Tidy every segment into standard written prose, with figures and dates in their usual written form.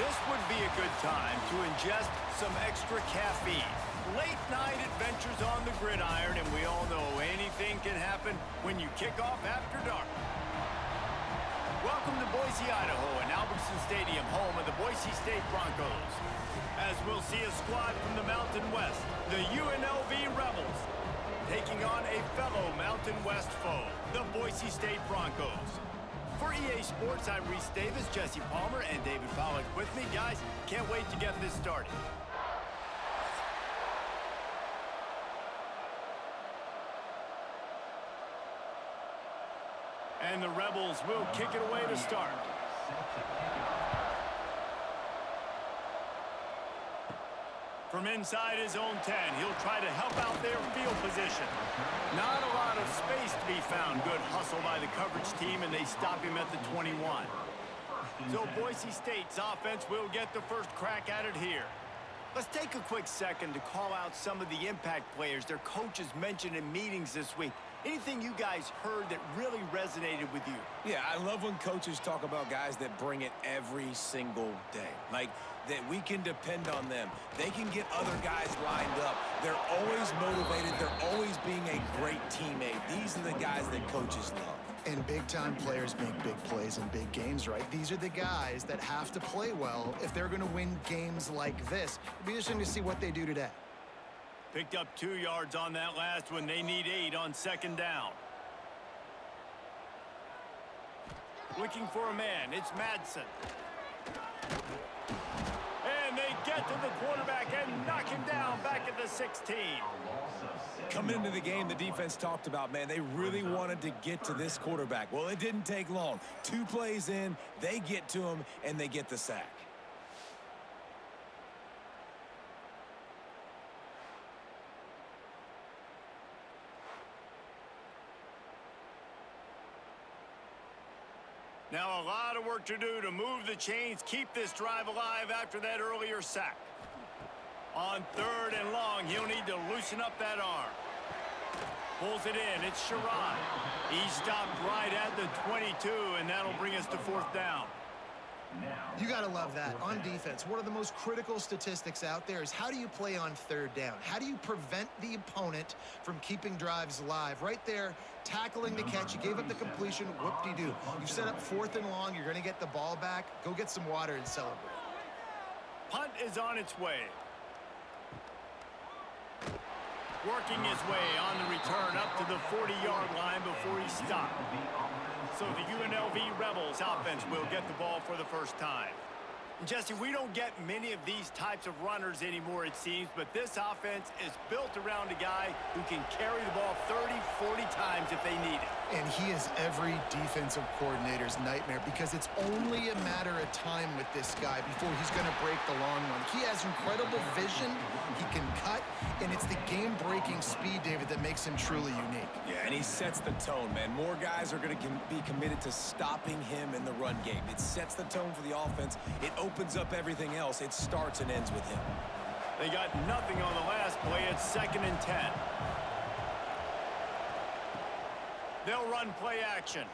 This would be a good time to ingest some extra caffeine. Late night adventures on the gridiron, and we all know anything can happen when you kick off after dark. Welcome to Boise, Idaho, and Albertson Stadium, home of the Boise State Broncos. As we'll see a squad from the Mountain West, the UNLV Rebels, taking on a fellow Mountain West foe, the Boise State Broncos. For EA Sports, I'm Reese Davis, Jesse Palmer, and David Pollack with me. Guys, can't wait to get this started. And the Rebels will kick it away to start. From inside his own 10, he'll try to help out their field position. Not a lot of space to be found. Good hustle by the coverage team, and they stop him at the 21. So Boise State's offense will get the first crack at it here. Let's take a quick second to call out some of the impact players their coaches mentioned in meetings this week. Anything you guys heard that really resonated with you? Yeah, I love when coaches talk about guys that bring it every single day. Like, that we can depend on them. They can get other guys lined up. They're always motivated. They're always being a great teammate. These are the guys that coaches love. And big-time players make big plays in big games, right? These are the guys that have to play well if they're going to win games like this. It'll be interesting to see what they do today. Picked up 2 yards on that last one. They need 8 on second down. Looking for a man. It's Madsen. And they get to the quarterback and knock him down back at the 16. Coming into the game, the defense talked about, man, they really wanted to get to this quarterback. Well, it didn't take long. 2 plays in, they get to him, and they get the sack. Now a lot of work to do to move the chains, keep this drive alive after that earlier sack. On 3rd and long, he'll need to loosen up that arm. Pulls it in, it's Sherrod. He stopped right at the 22, and that'll bring us to 4th down. You got to love that. On defense, one of the most critical statistics out there is how do you play on 3rd down? How do you prevent the opponent from keeping drives alive? Right there, tackling the catch. You gave up the completion. Whoop-de-doo. You set up 4th and long. You're going to get the ball back. Go get some water and celebrate. Punt is on its way. Working his way on the return up to the 40-yard line before he stopped. So the UNLV Rebels offense will get the ball for the first time. Jesse, we don't get many of these types of runners anymore, it seems, but this offense is built around a guy who can carry the ball 30, 40 times if they need it. And he is every defensive coordinator's nightmare because it's only a matter of time with this guy before he's going to break the long one. He has incredible vision, he can cut, and it's the game-breaking speed, David, that makes him truly unique. Yeah, and he sets the tone, man. More guys are going to be committed to stopping him in the run game. It sets the tone for the offense. It opens up everything else. It starts and ends with him. They got nothing on the last play. It's 2nd and 10. They'll run play action.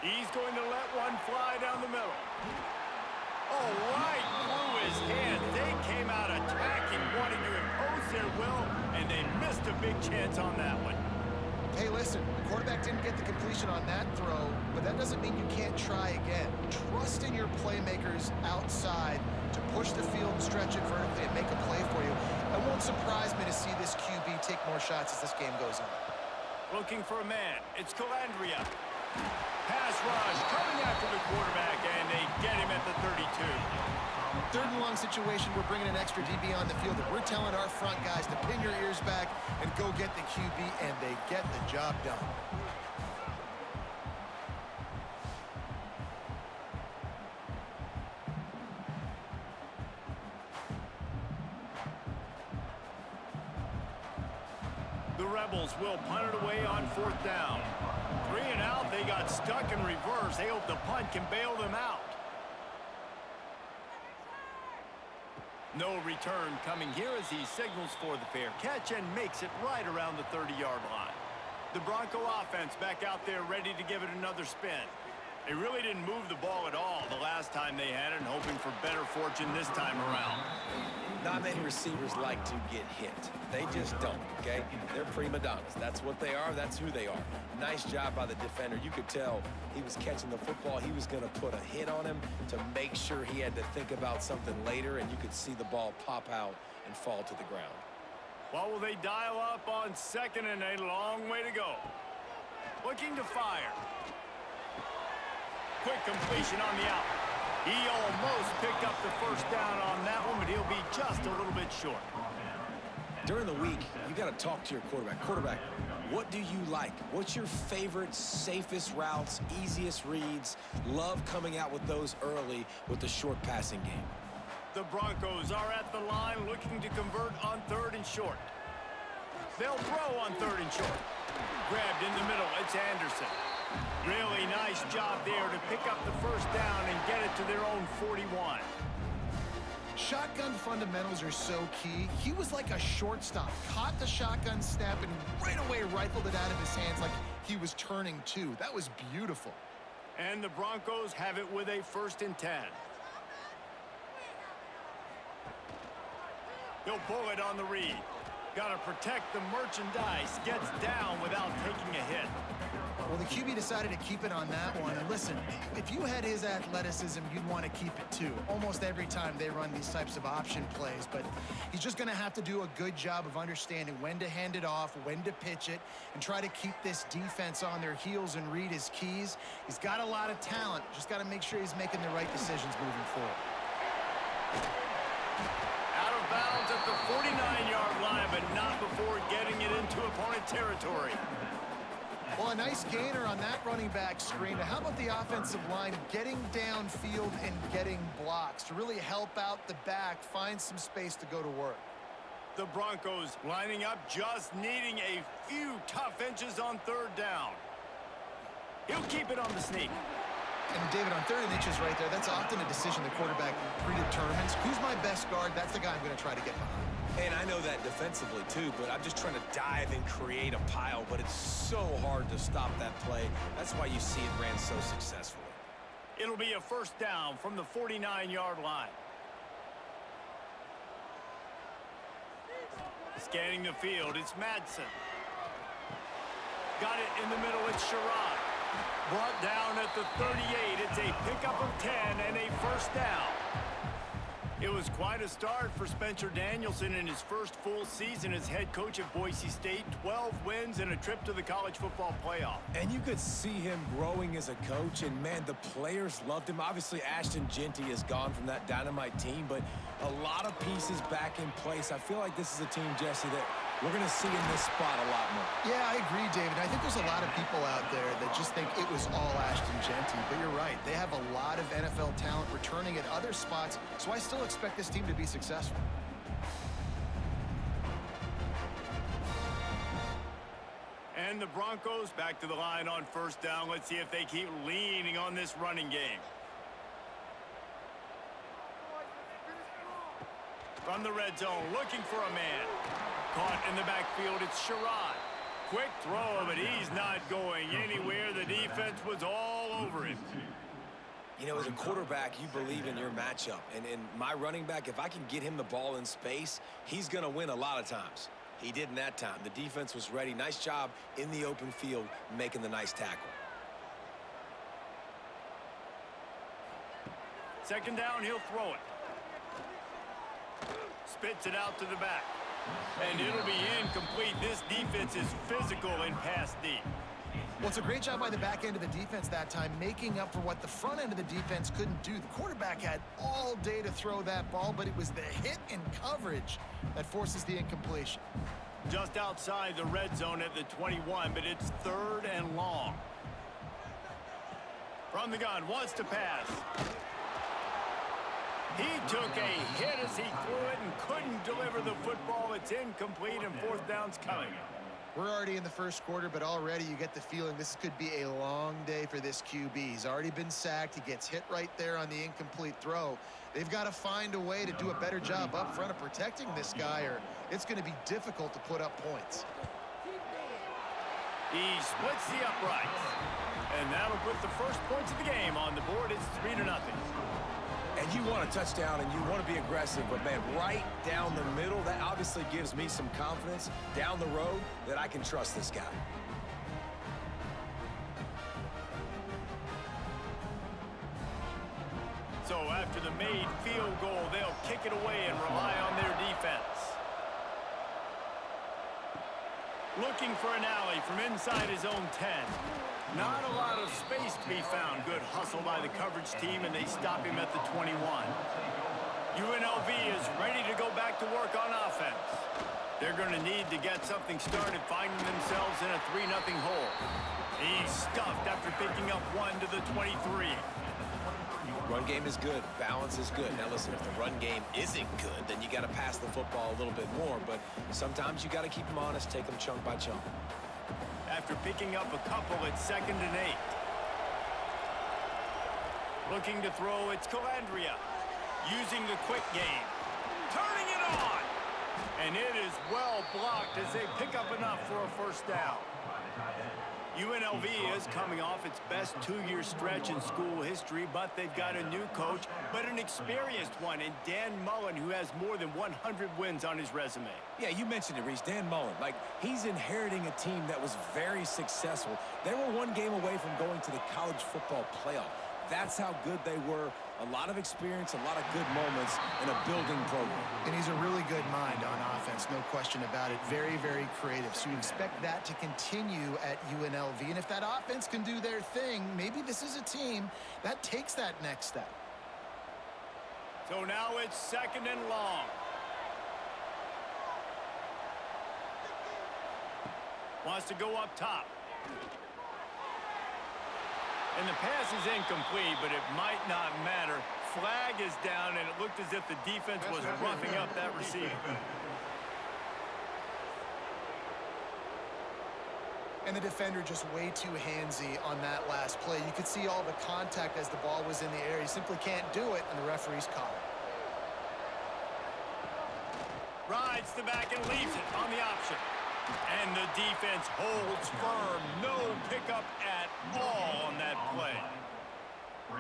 He's going to let one fly down the middle. Oh, right through his hand. They came out attacking, wanting to impose their will, and they missed a big chance on that one. Hey, listen, the quarterback didn't get the completion on that throw, but that doesn't mean you can't try again. Trust in your playmakers outside to push the field and stretch it vertically and make a play for you. It won't surprise me to see this QB take more shots as this game goes on. Looking for a man. It's Calandria. Pass rush coming after the quarterback, and they get him at the 32. 3rd and long situation, we're bringing an extra DB on the field, and we're telling our front guys to pin your ears back and go get the QB, and they get the job done. The Rebels will punt it away on 4th down. 3 and out, they got stuck in reverse. They hope the punt can bail them out. No return coming here as he signals for the fair catch and makes it right around the 30-yard line. The Bronco offense back out there ready to give it another spin. They really didn't move the ball at all the last time they had it, and hoping for better fortune this time around. Not many receivers like to get hit. They just don't, okay? They're prima donnas. That's what they are. That's who they are. Nice job by the defender. You could tell he was catching the football. He was going to put a hit on him to make sure he had to think about something later, and you could see the ball pop out and fall to the ground. What will they dial up on 2nd and a long way to go? Looking to fire. Quick completion on the out. He almost picked up the first down on that one, but he'll be just a little bit short. During the week, you got to talk to your quarterback. Quarterback, what do you like? What's your favorite, safest routes, easiest reads? Love coming out with those early with the short passing game. The Broncos are at the line looking to convert on 3rd and short. They'll throw on 3rd and short. Grabbed in the middle. It's Anderson. Really nice job there to pick up the first down and get it to their own 41. Shotgun fundamentals are so key. He was like a shortstop. Caught the shotgun snap and right away rifled it out of his hands like he was turning two. That was beautiful. And the Broncos have it with a 1st and 10. He'll pull it on the read. Got to protect the merchandise. Gets down without taking a hit. Well, the QB decided to keep it on that one. And listen, if you had his athleticism, you'd want to keep it too. Almost every time they run these types of option plays. But he's just going to have to do a good job of understanding when to hand it off, when to pitch it, and try to keep this defense on their heels and read his keys. He's got a lot of talent. Just got to make sure he's making the right decisions moving forward. Out of bounds at the 49-yard line, but not before getting it into opponent territory. Well, a nice gainer on that running back screen. How about the offensive line getting downfield and getting blocks to really help out the back, find some space to go to work? The Broncos lining up, just needing a few tough inches on 3rd down. He'll keep it on the sneak. And David, on 3rd and inches right there, that's often a decision the quarterback predetermines. Who's my best guard? That's the guy I'm going to try to get behind. And I know that defensively too, but I'm just trying to dive and create a pile, but it's so hard to stop that play. That's why you see it ran so successfully. It'll be a 1st down from the 49-yard line. Scanning the field, it's Madsen. Got it in the middle, it's Sherrod. Brought down at the 38. It's a pickup of 10 and a 1st down. It was quite a start for Spencer Danielson in his first full season as head coach at Boise State. 12 wins and a trip to the college football playoff. And you could see him growing as a coach, and man, the players loved him. Obviously, Ashton Genty is gone from that dynamite team, but a lot of pieces back in place. I feel like this is a team, Jesse, that we're going to see in this spot a lot more. Yeah, I agree, David. I think there's a lot of people out there that just think it was all Ashton Genty, but you're right. They have a lot of NFL talent returning at other spots, so I still expect this team to be successful. And the Broncos back to the line on 1st down. Let's see if they keep leaning on this running game. From the red zone, looking for a man. Caught in the backfield, it's Sherrod. Quick throw, but he's not going anywhere. The defense was all over him. You know, as a quarterback, you believe in your matchup. And my running back, if I can get him the ball in space, he's going to win a lot of times. He did in that time. The defense was ready. Nice job in the open field making the nice tackle. 2nd down, he'll throw it. Spits it out to the back. And it'll be incomplete. This defense is physical and pass deep. Well, it's a great job by the back end of the defense that time, making up for what the front end of the defense couldn't do. The quarterback had all day to throw that ball, but it was the hit and coverage that forces the incompletion. Just outside the red zone at the 21, but it's 3rd and long. From the gun, wants to pass. He took a hit as he threw it and couldn't deliver the football. It's incomplete, and 4th down's coming. We're already in the first quarter, but already you get the feeling this could be a long day for this QB. He's already been sacked. He gets hit right there on the incomplete throw. They've got to find a way to do a better job up front of protecting this guy, or it's going to be difficult to put up points. He splits the uprights. And that'll put the first points of the game on the board. It's 3-0. And you want a touchdown and you want to be aggressive, but man, right down the middle, that obviously gives me some confidence down the road that I can trust this guy. So after the made field goal, they'll kick it away and rely on their defense. Looking for an alley from inside his own 10. Not a lot of space to be found. Good hustle by the coverage team, and they stop him at the 21. UNLV is ready to go back to work on offense. They're going to need to get something started, finding themselves in a 3-0 hole. He's stuffed after picking up one to the 23. Run game is good. Balance is good. Now, listen, if the run game isn't good, then you got to pass the football a little bit more. But sometimes you got to keep them honest, take them chunk by chunk. After picking up a couple, it's 2nd and 8. Looking to throw, it's Calandria. Using the quick game. Turning it on! And it is well blocked as they pick up enough for a first down. UNLV is coming off its best 2-year stretch in school history, but they've got a new coach, but an experienced one in Dan Mullen, who has more than 100 wins on his resume. Yeah, you mentioned it, Reese. Dan Mullen. Like, he's inheriting a team that was very successful. They were one game away from going to the college football playoff. That's how good they were. A lot of experience, a lot of good moments in a building program. And he's a really good mind on offense, no question about it. Very, very creative. So you expect that to continue at UNLV. And if that offense can do their thing, maybe this is a team that takes that next step. So now it's 2nd and long. Wants to go up top. And the pass is incomplete, but it might not matter. Flag is down, and it looked as if the defense was roughing up that receiver. And the defender just way too handsy on that last play. You could see all the contact as the ball was in the air. He simply can't do it, and the referee's caught it. Rides the back and leaves it on the option. And the defense holds firm. No pickup at all on that play.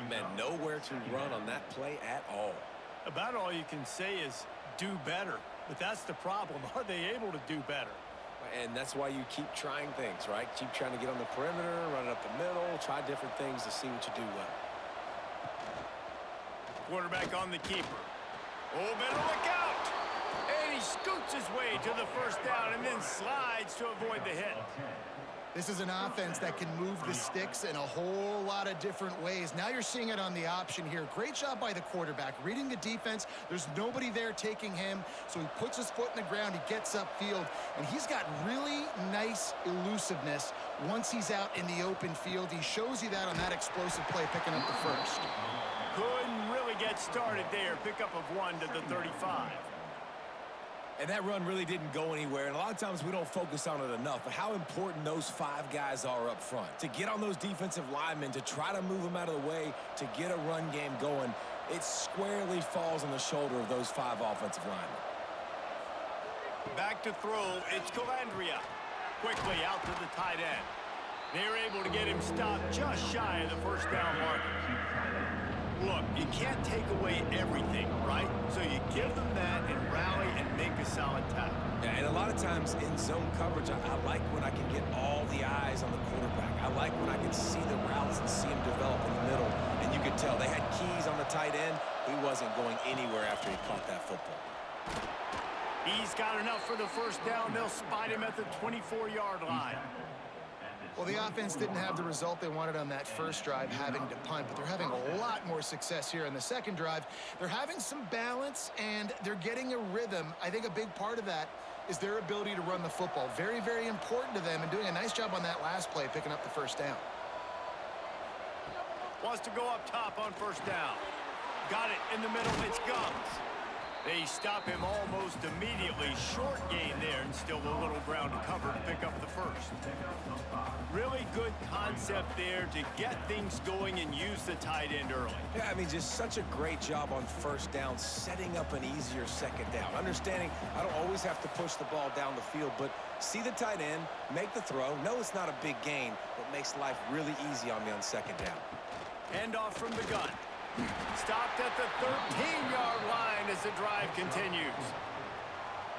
Man, nowhere to run on that play at all. About all you can say is do better. But that's the problem. Are they able to do better? And that's why you keep trying things, right? Keep trying to get on the perimeter, run it up the middle, try different things to see what you do well. Quarterback on the keeper. Oh, better look out! And he scoots his way to the first down and then slides to avoid the hit. This is an offense that can move the sticks in a whole lot of different ways. Now you're seeing it on the option here. Great job by the quarterback. Reading the defense, there's nobody there taking him, so he puts his foot in the ground, he gets upfield, and he's got really nice elusiveness once he's out in the open field. He shows you that on that explosive play, picking up the first. Couldn't really get started there. Pickup of 1 to the 35. And that run really didn't go anywhere. And a lot of times we don't focus on it enough, but how important those 5 guys are up front. To get on those defensive linemen, to try to move them out of the way, to get a run game going, it squarely falls on the shoulder of those 5 offensive linemen. Back to throw, it's Calandria. Quickly out to the tight end. They're able to get him stopped just shy of the first down marker. Look, you can't take away everything, right? So you give them that and rally and make a solid tackle. Yeah, and a lot of times in zone coverage, I like when I can get all the eyes on the quarterback. I like when I can see the routes and see him develop in the middle. And you could tell they had keys on the tight end. He wasn't going anywhere after he caught that football. He's got enough for the first down. They'll spot him at the 24-yard line. Well, the offense didn't have the result they wanted on that first drive, having to punt, but they're having a lot more success here in the second drive. They're having some balance, and they're getting a rhythm. I think a big part of that is their ability to run the football. Very, very important to them, and doing a nice job on that last play, picking up the first down. Wants to go up top on first down. Got it in the middle. It's Gums. They stop him almost immediately. Short gain there and still a little ground to cover to pick up the first. Really good concept there to get things going and use the tight end early. Yeah, I mean, just such a great job on first down, setting up an easier second down. Understanding I don't always have to push the ball down the field, but see the tight end, make the throw. No, it's not a big gain, but makes life really easy on me on second down. Hand off from the gun. Stopped at the 13-yard line as the drive continues.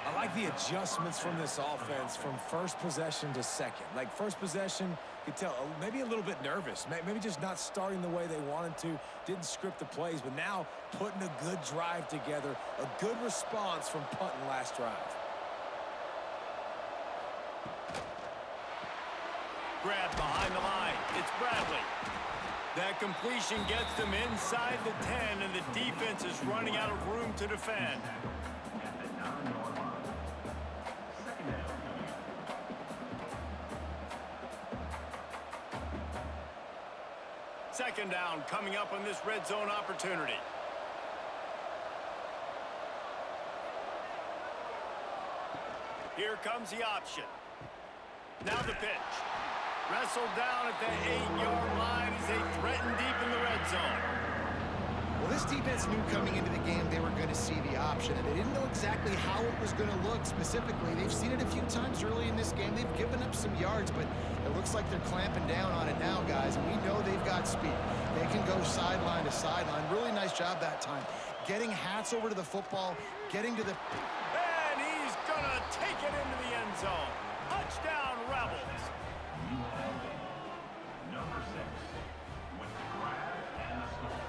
I like the adjustments from this offense from first possession to second. Like first possession, you could tell maybe a little bit nervous. Maybe just not starting the way they wanted to. Didn't script the plays, but now putting a good drive together. A good response from punting last drive. Grab behind the line. It's Bradley. That completion gets them inside the 10, and the defense is running out of room to defend. Second down coming up on this red zone opportunity. Here comes the option. Now the pitch. Wrestled down at the 8-yard line as they threaten deep in the red zone. Well, this defense knew coming into the game they were going to see the option, and they didn't know exactly how it was going to look specifically. They've seen it a few times early in this game. They've given up some yards, but it looks like they're clamping down on it now, guys, and we know they've got speed. They can go sideline to sideline. Really nice job that time. Getting Hats over to the football, getting to the... And he's going to take it into the end zone. Touchdown, Rebels. Number 6 with the grab and the score.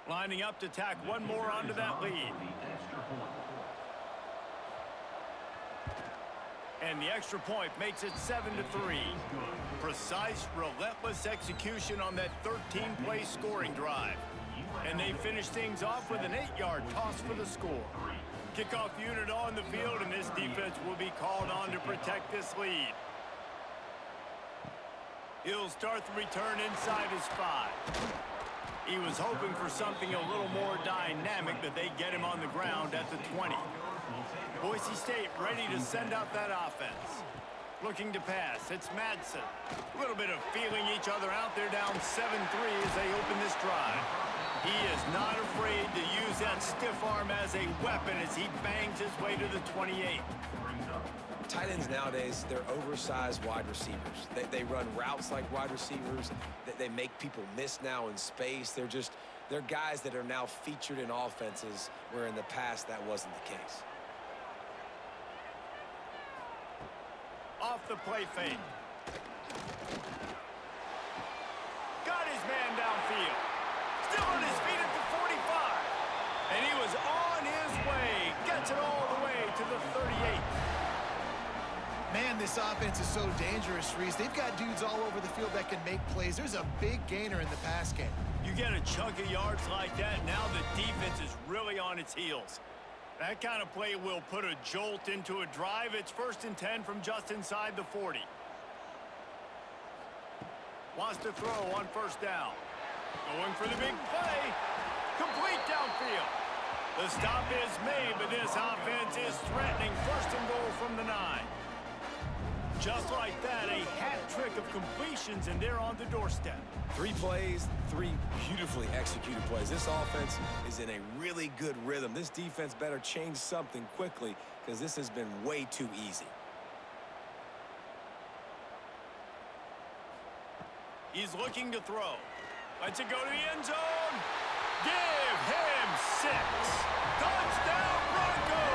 Lining up to tack one more onto that lead. And the extra point makes it 7-3. Precise, relentless execution on that 13-play scoring drive. And they finish things off with an 8-yard toss for the score. Kickoff unit on the field, and this defense will be called on to protect this lead. He'll start the return inside his 5. He was hoping for something a little more dynamic, but they get him on the ground at the 20. Boise State ready to send out that offense. Looking to pass, it's Madsen. A little bit of feeling each other out there, down 7-3 as they open this drive. He is not afraid to use that stiff arm as a weapon as he bangs his way to the 28. Tight ends nowadays, they're oversized wide receivers. They run routes like wide receivers. They make people miss now in space. They're guys that are now featured in offenses where in the past that wasn't the case. Off the play fake. Got his man downfield. Still on his feet at the 45. And he was on his way. Gets it all the way to the 38. Man, this offense is so dangerous, Reese. They've got dudes all over the field that can make plays. There's a big gainer in the pass game. You get a chunk of yards like that, now the defense is really on its heels. That kind of play will put a jolt into a drive. It's 1st and 10 from just inside the 40. Wants to throw on 1st down. Going for the big play. Complete downfield. The stop is made, but this offense is threatening 1st and goal from the 9. Just like that, a hat trick of completions, and they're on the doorstep. 3 plays, 3 beautifully executed plays. This offense is in a really good rhythm. This defense better change something quickly because this has been way too easy. He's looking to throw. Lets it go to the end zone. Give him 6. Touchdown, Broncos!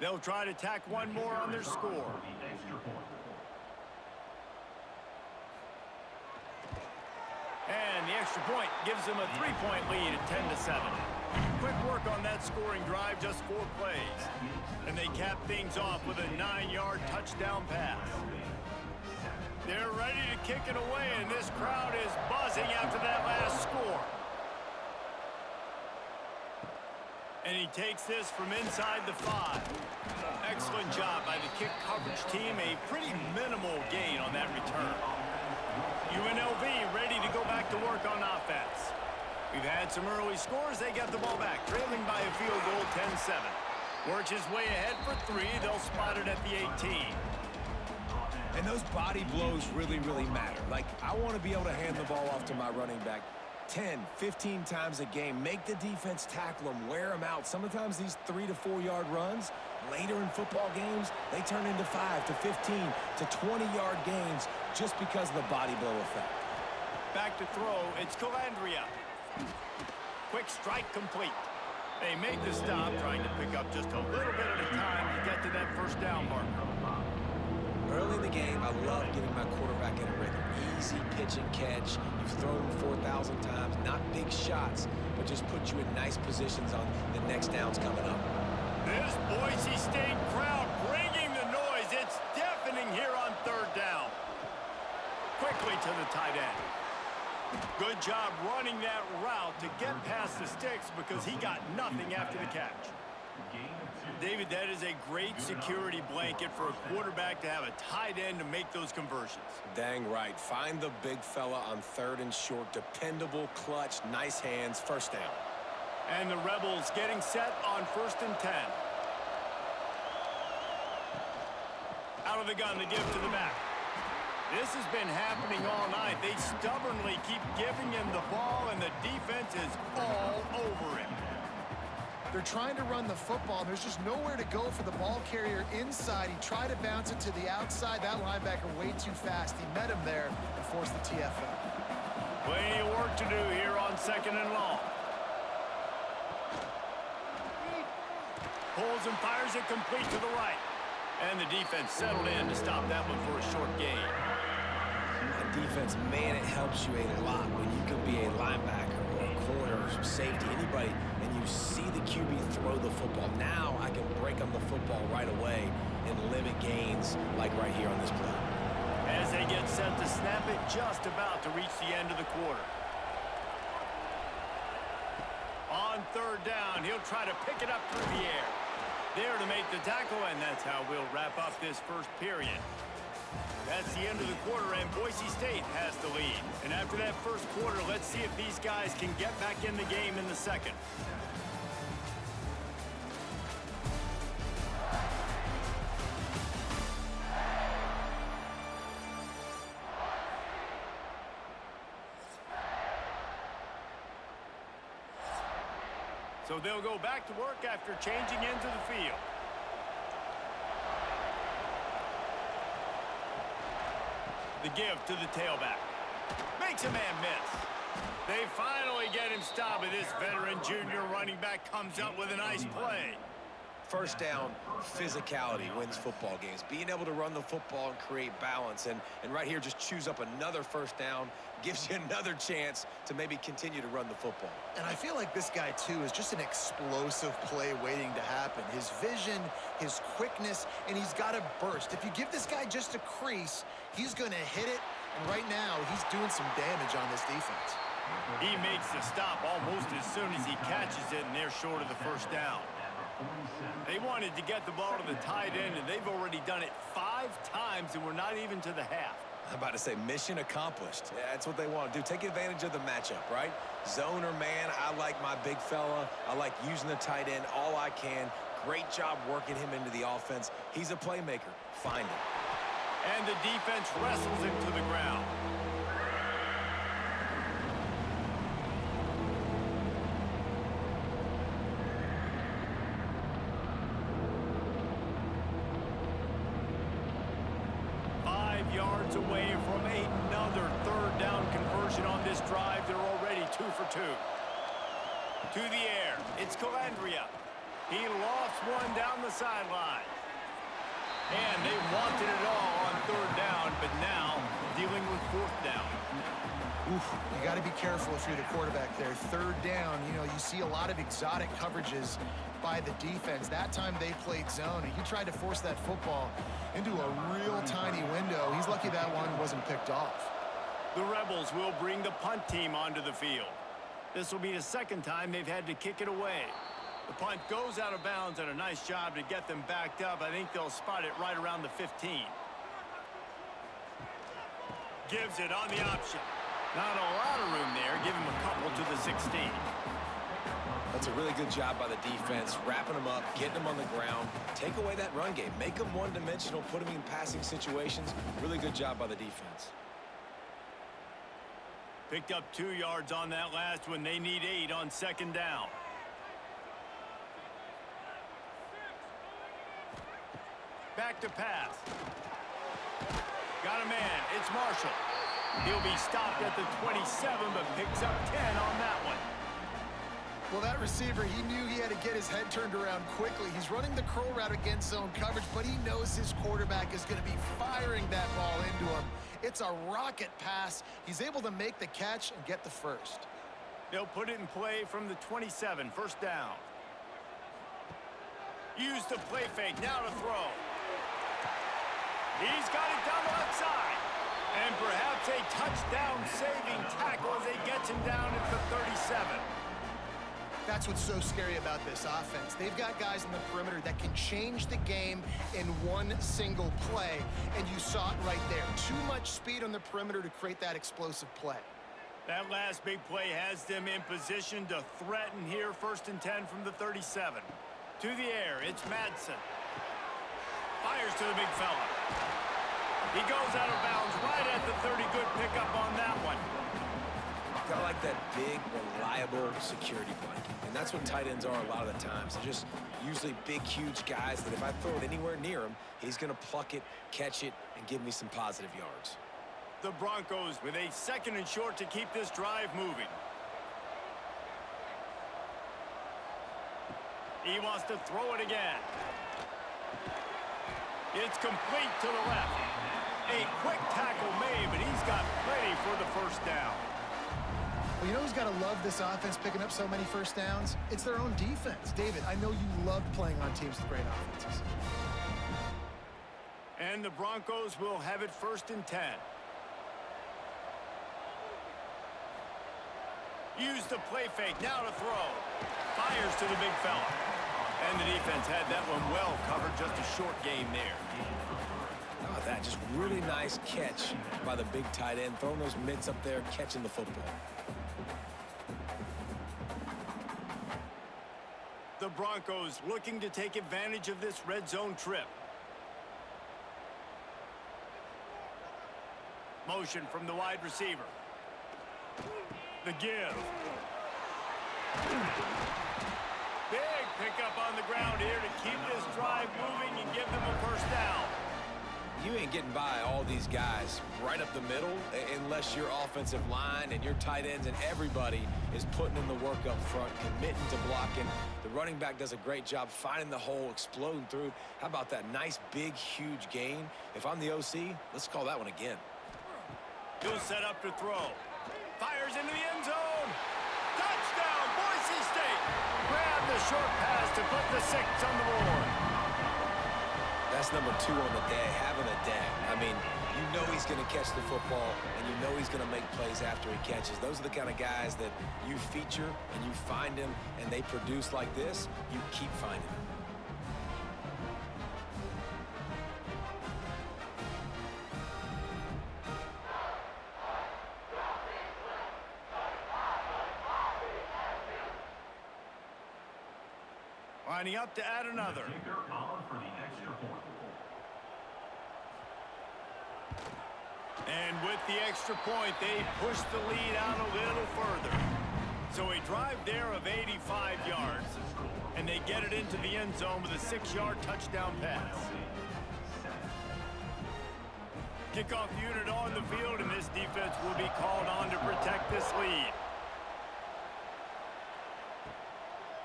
They'll try to tack one more on their score. And the extra point gives them a 3-point lead at 10-7. Quick work on that scoring drive, just 4 plays. And they cap things off with a 9-yard touchdown pass. They're ready to kick it away, and this crowd is buzzing after that last score. And he takes this from inside the 5. Excellent job by the kick coverage team. A pretty minimal gain on that return. UNLV ready to go back to work on offense. We've had some early scores. They got the ball back, trailing by a field goal, 10-7. Works his way ahead for 3. They'll spot it at the 18. And those body blows really, really matter. Like, I want to be able to hand the ball off to my running back 10, 15 times a game. Make the defense tackle them, wear them out. Sometimes these 3 to 4 yard runs, later in football games, they turn into 5 to 15 to 20-yard gains just because of the body blow effect. Back to throw, it's Calandria. Quick strike complete. They make the stop, trying to pick up just a little bit at a time to get to that first down marker. Early in the game, I love getting my quarterback in a rhythm. Easy pitch and catch. You've thrown him 4,000 times. Not big shots, but just put you in nice positions on the next downs coming up. This Boise State crowd bringing the noise. It's deafening here on 3rd down. Quickly to the tight end. Good job running that route to get past the sticks because he got nothing after the catch. David, that is a great security blanket for a quarterback to have a tight end to make those conversions. Dang right. Find the big fella on 3rd and short. Dependable, clutch, nice hands, first down. And the Rebels getting set on 1st and 10. Out of the gun, the give to the back. This has been happening all night. They stubbornly keep giving him the ball, and the defense is all over him. They're trying to run the football. There's just nowhere to go for the ball carrier inside. He tried to bounce it to the outside. That linebacker way too fast. He met him there and forced the TFL. Plenty of work to do here on 2nd and long. Pulls and fires it complete to the right. And the defense settled in to stop that one for a short gain. Defense, man, it helps you a lot when you can be a linebacker or a corner or safety, anybody, and you see the QB throw the football. Now I can break on the football right away and limit gains like right here on this play. As they get set to snap it, just about to reach the end of the quarter. On 3rd down, he'll try to pick it up through the air. There to make the tackle, and that's how we'll wrap up this first period. That's the end of the quarter, and Boise State has the lead. And after that first quarter, let's see if these guys can get back in the game in the second. So they'll go back to work after changing into the field. The give to the tailback. Makes a man miss. They finally get him stopped, and this veteran junior running back comes up with a nice play. First down, physicality wins football games. Being able to run the football and create balance. And right here, just choose up another first down. Gives you another chance to maybe continue to run the football. And I feel like this guy, too, is just an explosive play waiting to happen. His vision, his quickness, and he's got a burst. If you give this guy just a crease, he's going to hit it. And right now, he's doing some damage on this defense. He makes the stop almost as soon as he catches it, and they're short of the first down. They wanted to get the ball to the tight end, and they've already done it 5 times, and we're not even to the half. I'm about to say mission accomplished. That's what they want to do. Take advantage of the matchup, right? Zone or man, I like my big fella. I like using the tight end all I can. Great job working him into the offense. He's a playmaker. Find him. And the defense wrestles him to the ground. Yards away from another 3rd down conversion on this drive. They're already 2 for 2. To the air, it's Calandria. He lofts one down the sideline. And they wanted it all on third down, but now dealing with fourth down. Oof, you got to be careful if you're the quarterback there. Third down, you know, you see a lot of exotic coverages by the defense. That time they played zone, and he tried to force that football into a real tiny window. He's lucky that one wasn't picked off. The Rebels will bring the punt team onto the field. This will be the second time they've had to kick it away. The punt goes out of bounds, and a nice job to get them backed up. I think they'll spot it right around the 15. Gives it on the option. Not a lot of room there. Give him a couple to the 16. That's a really good job by the defense, wrapping them up, getting them on the ground. Take away that run game. Make them one-dimensional, put them in passing situations. Really good job by the defense. Picked up 2 yards on that last one. They need 8 on second down. Back to pass. Got a man. It's Marshall. He'll be stopped at the 27, but picks up 10 on that one. Well, that receiver, he knew he had to get his head turned around quickly. He's running the curl route against zone coverage, but he knows his quarterback is going to be firing that ball into him. It's a rocket pass. He's able to make the catch and get the first. They'll put it in play from the 27, first down. Use the play fake, now to throw. He's got it down the left side. And perhaps a touchdown-saving tackle as he gets him down at the 37. That's what's so scary about this offense. They've got guys in the perimeter that can change the game in one single play, and you saw it right there. Too much speed on the perimeter to create that explosive play. That last big play has them in position to threaten here. First and 10 from the 37. To the air, it's Madsen. Fires to the big fella. He goes out of bounds right at the 30. Good pickup on that one. I like that big, reliable security blanket. And that's what tight ends are a lot of the times. They're just usually big, huge guys that if I throw it anywhere near him, he's going to pluck it, catch it, and give me some positive yards. The Broncos with a 2nd and short to keep this drive moving. He wants to throw it again. It's complete to the left. A quick tackle made, but he's got plenty for the first down. Well, you know who's got to love this offense picking up so many first downs? It's their own defense. David, I know you loved playing on teams with great offenses. And the Broncos will have it 1st and 10. Use the play fake, now to throw. Fires to the big fella. And the defense had that one well covered, just a short game there. Oh, that just really nice catch by the big tight end, throwing those mitts up there, catching the football. The Broncos looking to take advantage of this red zone trip. Motion from the wide receiver. The give. Big pickup on the ground here to keep this drive moving and give them a first down. You ain't getting by all these guys right up the middle unless your offensive line and your tight ends and everybody is putting in the work up front, committing to blocking. The running back does a great job finding the hole, exploding through. How about that nice, big, huge gain? If I'm the OC, let's call that one again. He'll set up to throw. Fires into the end zone. Touchdown, Boise State. Grab the short pass to put the 6 on the board. That's number 2 on the day, having a day. I mean, you know he's going to catch the football, and you know he's going to make plays after he catches. Those are the kind of guys that you feature, and you find them, and they produce like this, you keep finding them. Lining up to add another. Kicker on for the extra point. And with the extra point, they push the lead out a little further. So a drive there of 85 yards, and they get it into the end zone with a 6-yard touchdown pass. Kickoff unit on the field, and this defense will be called on to protect this lead.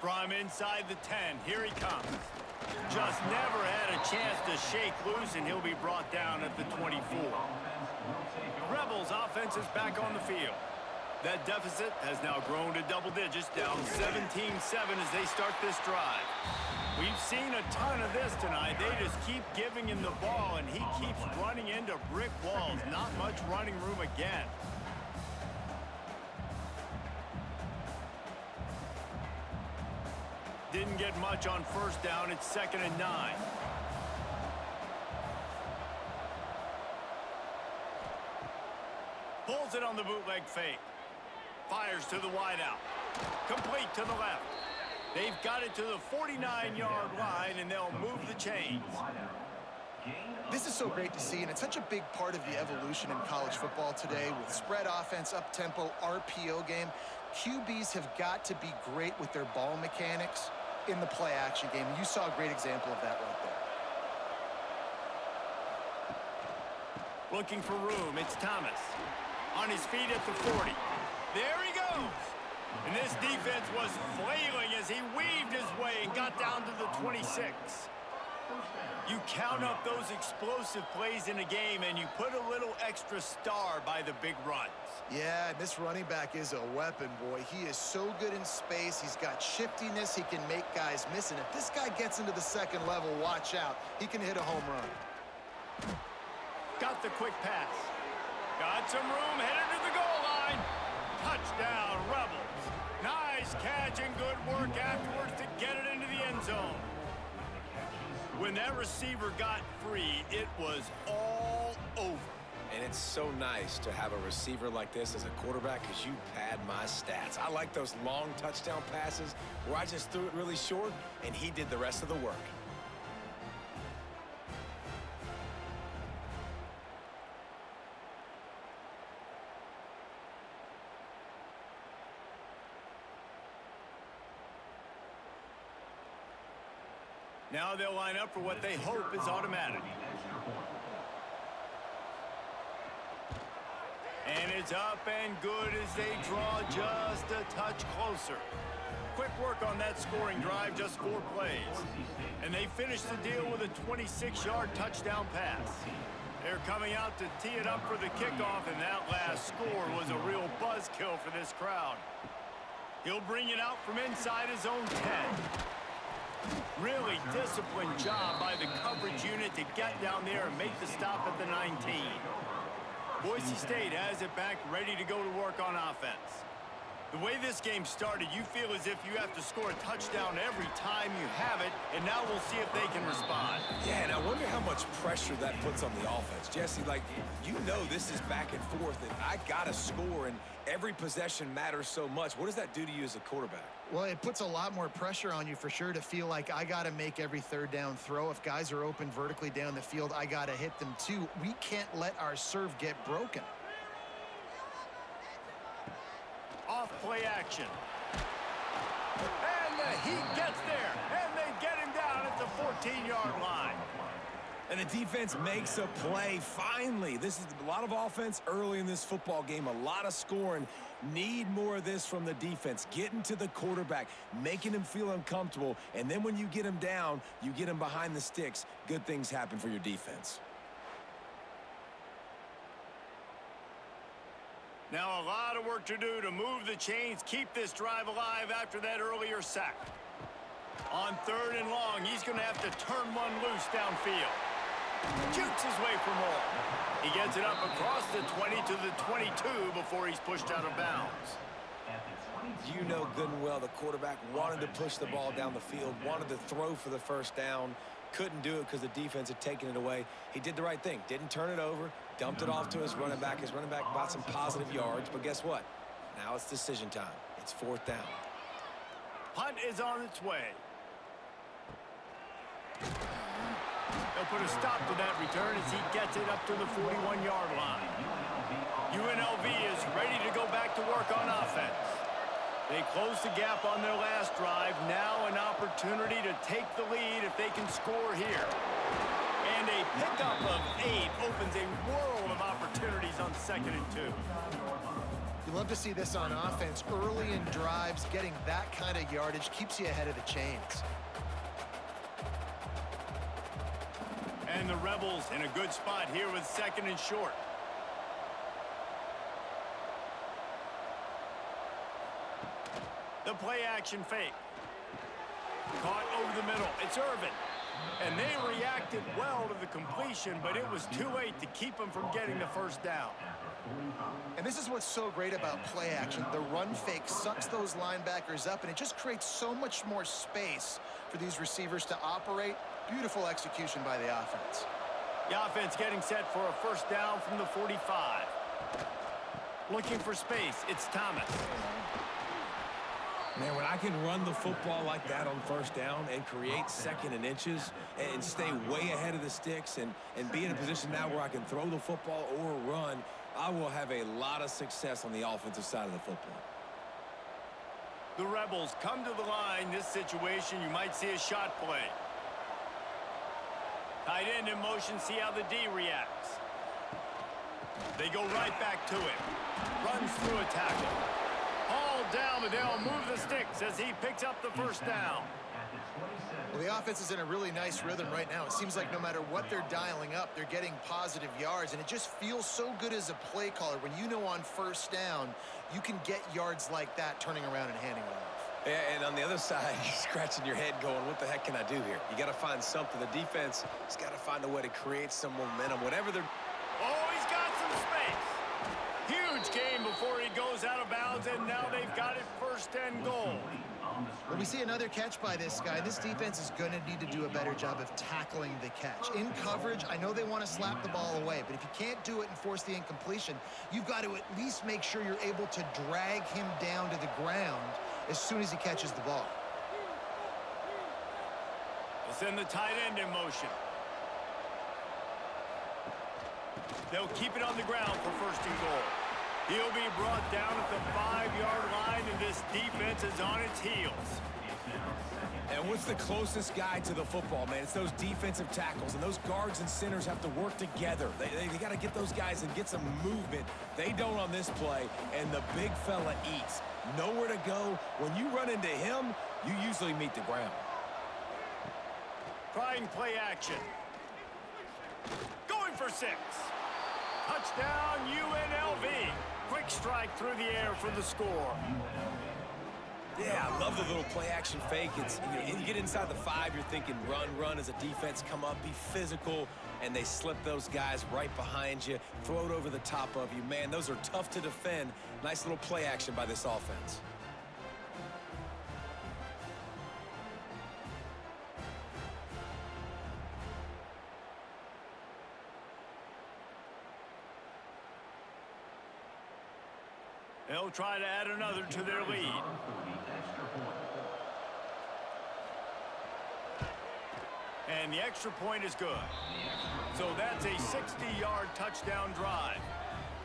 From inside the 10, here he comes. Just never had a chance to shake loose, and he'll be brought down at the 24. Rebels offense is back on the field. That deficit has now grown to double digits, down 17-7 as they start this drive. We've seen a ton of this tonight. They just keep giving him the ball, and he keeps running into brick walls. Not much running room again. Didn't get much on first down. It's 2nd and 9. Pulls it on the bootleg fake. Fires to the wideout. Complete to the left. They've got it to the 49-yard line, and they'll move the chains. This is so great to see, and it's such a big part of the evolution in college football today with spread offense, up-tempo, RPO game. QBs have got to be great with their ball mechanics in the play-action game. You saw a great example of that right there. Looking for room, it's Thomas. On his feet at the 40. There he goes. And this defense was flailing as he weaved his way and got down to the 26. You count up those explosive plays in a game, and you put a little extra star by the big runs. Yeah, this running back is a weapon, boy. He is so good in space. He's got shiftiness. He can make guys miss. And if this guy gets into the second level, watch out. He can hit a home run. Got the quick pass. Got some room, headed to the goal line. Touchdown, Rebels. Nice catch and good work afterwards to get it into the end zone. When that receiver got free, it was all over. And it's so nice to have a receiver like this as a quarterback because you pad my stats. I like those long touchdown passes where I just threw it really short and he did the rest of the work. Now they'll line up for what they hope is automatic. And it's up and good as they draw just a touch closer. Quick work on that scoring drive, just 4 plays. And they finish the deal with a 26-yard touchdown pass. They're coming out to tee it up for the kickoff, and that last score was a real buzzkill for this crowd. He'll bring it out from inside his own 10. Really disciplined job by the coverage unit to get down there and make the stop at the 19. Boise State has it back, ready to go to work on offense. The way this game started, you feel as if you have to score a touchdown every time you have it, and now we'll see if they can respond. Yeah, and I wonder how much pressure that puts on the offense. Jesse, like, you know this is back and forth, and I got to score, and every possession matters so much. What does that do to you as a quarterback? Well, it puts a lot more pressure on you for sure to feel like I got to make every third down throw. If guys are open vertically down the field, I got to hit them too. We can't let our serve get broken. Off play action. And the Heat gets there, and they get him down at the 14-yard line. And the defense makes a play, finally. This is a lot of offense early in this football game, a lot of scoring. Need more of this from the defense. Getting to the quarterback, making him feel uncomfortable, and then when you get him down, you get him behind the sticks. Good things happen for your defense. Now a lot of work to do to move the chains, keep this drive alive after that earlier sack. On 3rd and long, he's going to have to turn one loose downfield. Shoots his way for more. He gets it up across the 20 to the 22 before he's pushed out of bounds. You know good and well the quarterback wanted to push the ball down the field, wanted to throw for the first down, couldn't do it because the defense had taken it away. He did the right thing, didn't turn it over, dumped it off to his running back. His running back got some positive yards, but guess what? Now it's decision time. It's 4th down. Punt is on its way. They'll put a stop to that return as he gets it up to the 41-yard line. UNLV is ready to go back to work on offense. They close the gap on their last drive. Now an opportunity to take the lead if they can score here. And a pickup of 8 opens a world of opportunities on 2nd and 2. You love to see this on offense. Early in drives, getting that kind of yardage keeps you ahead of the chains. And the Rebels in a good spot here with 2nd and short. The play action fake. Caught over the middle. It's Irvin. And they reacted well to the completion, but it was too late to keep them from getting the first down. And this is what's so great about play action. The run fake sucks those linebackers up, and it just creates so much more space for these receivers to operate. Beautiful execution by the offense. The offense getting set for a first down from the 45. Looking for space. It's Thomas. Man, when I can run the football like that on first down and create 2nd and inches and stay way ahead of the sticks and be in a position now where I can throw the football or run, I will have a lot of success on the offensive side of the football. The Rebels come to the line. This situation, you might see a shot play. Tight end in motion, see how the D reacts. They go right back to it. Runs through a tackle. Hauled down, but they'll move the sticks as he picks up the first down. Well, the offense is in a really nice rhythm right now. It seems like no matter what they're dialing up, they're getting positive yards, and it just feels so good as a play caller when you know on first down you can get yards like that turning around and handing it off. Yeah, and on the other side, you're scratching your head going, what the heck can I do here? You got to find something. The defense has got to find a way to create some momentum, whatever they're... Oh, he's got some space. Huge game before he goes out of bounds, and now they've got it 1st and goal. Well, we see another catch by this guy. This defense is going to need to do a better job of tackling the catch. In coverage, I know they want to slap the ball away, but if you can't do it and force the incompletion, you've got to at least make sure you're able to drag him down to the ground as soon as he catches the ball. They'll send the tight end in motion. They'll keep it on the ground for 1st and goal. He'll be brought down at the 5-yard line, and this defense is on its heels. And what's the closest guy to the football, man? It's those defensive tackles, and those guards and centers have to work together. They got to get those guys and get some movement. They don't on this play, and the big fella eats. Nowhere to go. When you run into him, you usually meet the ground. Trying play action. Going for 6. Touchdown, UNLV. Quick strike through the air for the score. Yeah, I love the little play action fake. It's you get inside the 5, you're thinking run as a defense, come up, be physical, and they slip those guys right behind you, throw it over the top of you. Man, those are tough to defend. Nice little play action by this offense. They'll try to add another to their lead. And the extra point is good. So that's a 60-yard touchdown drive.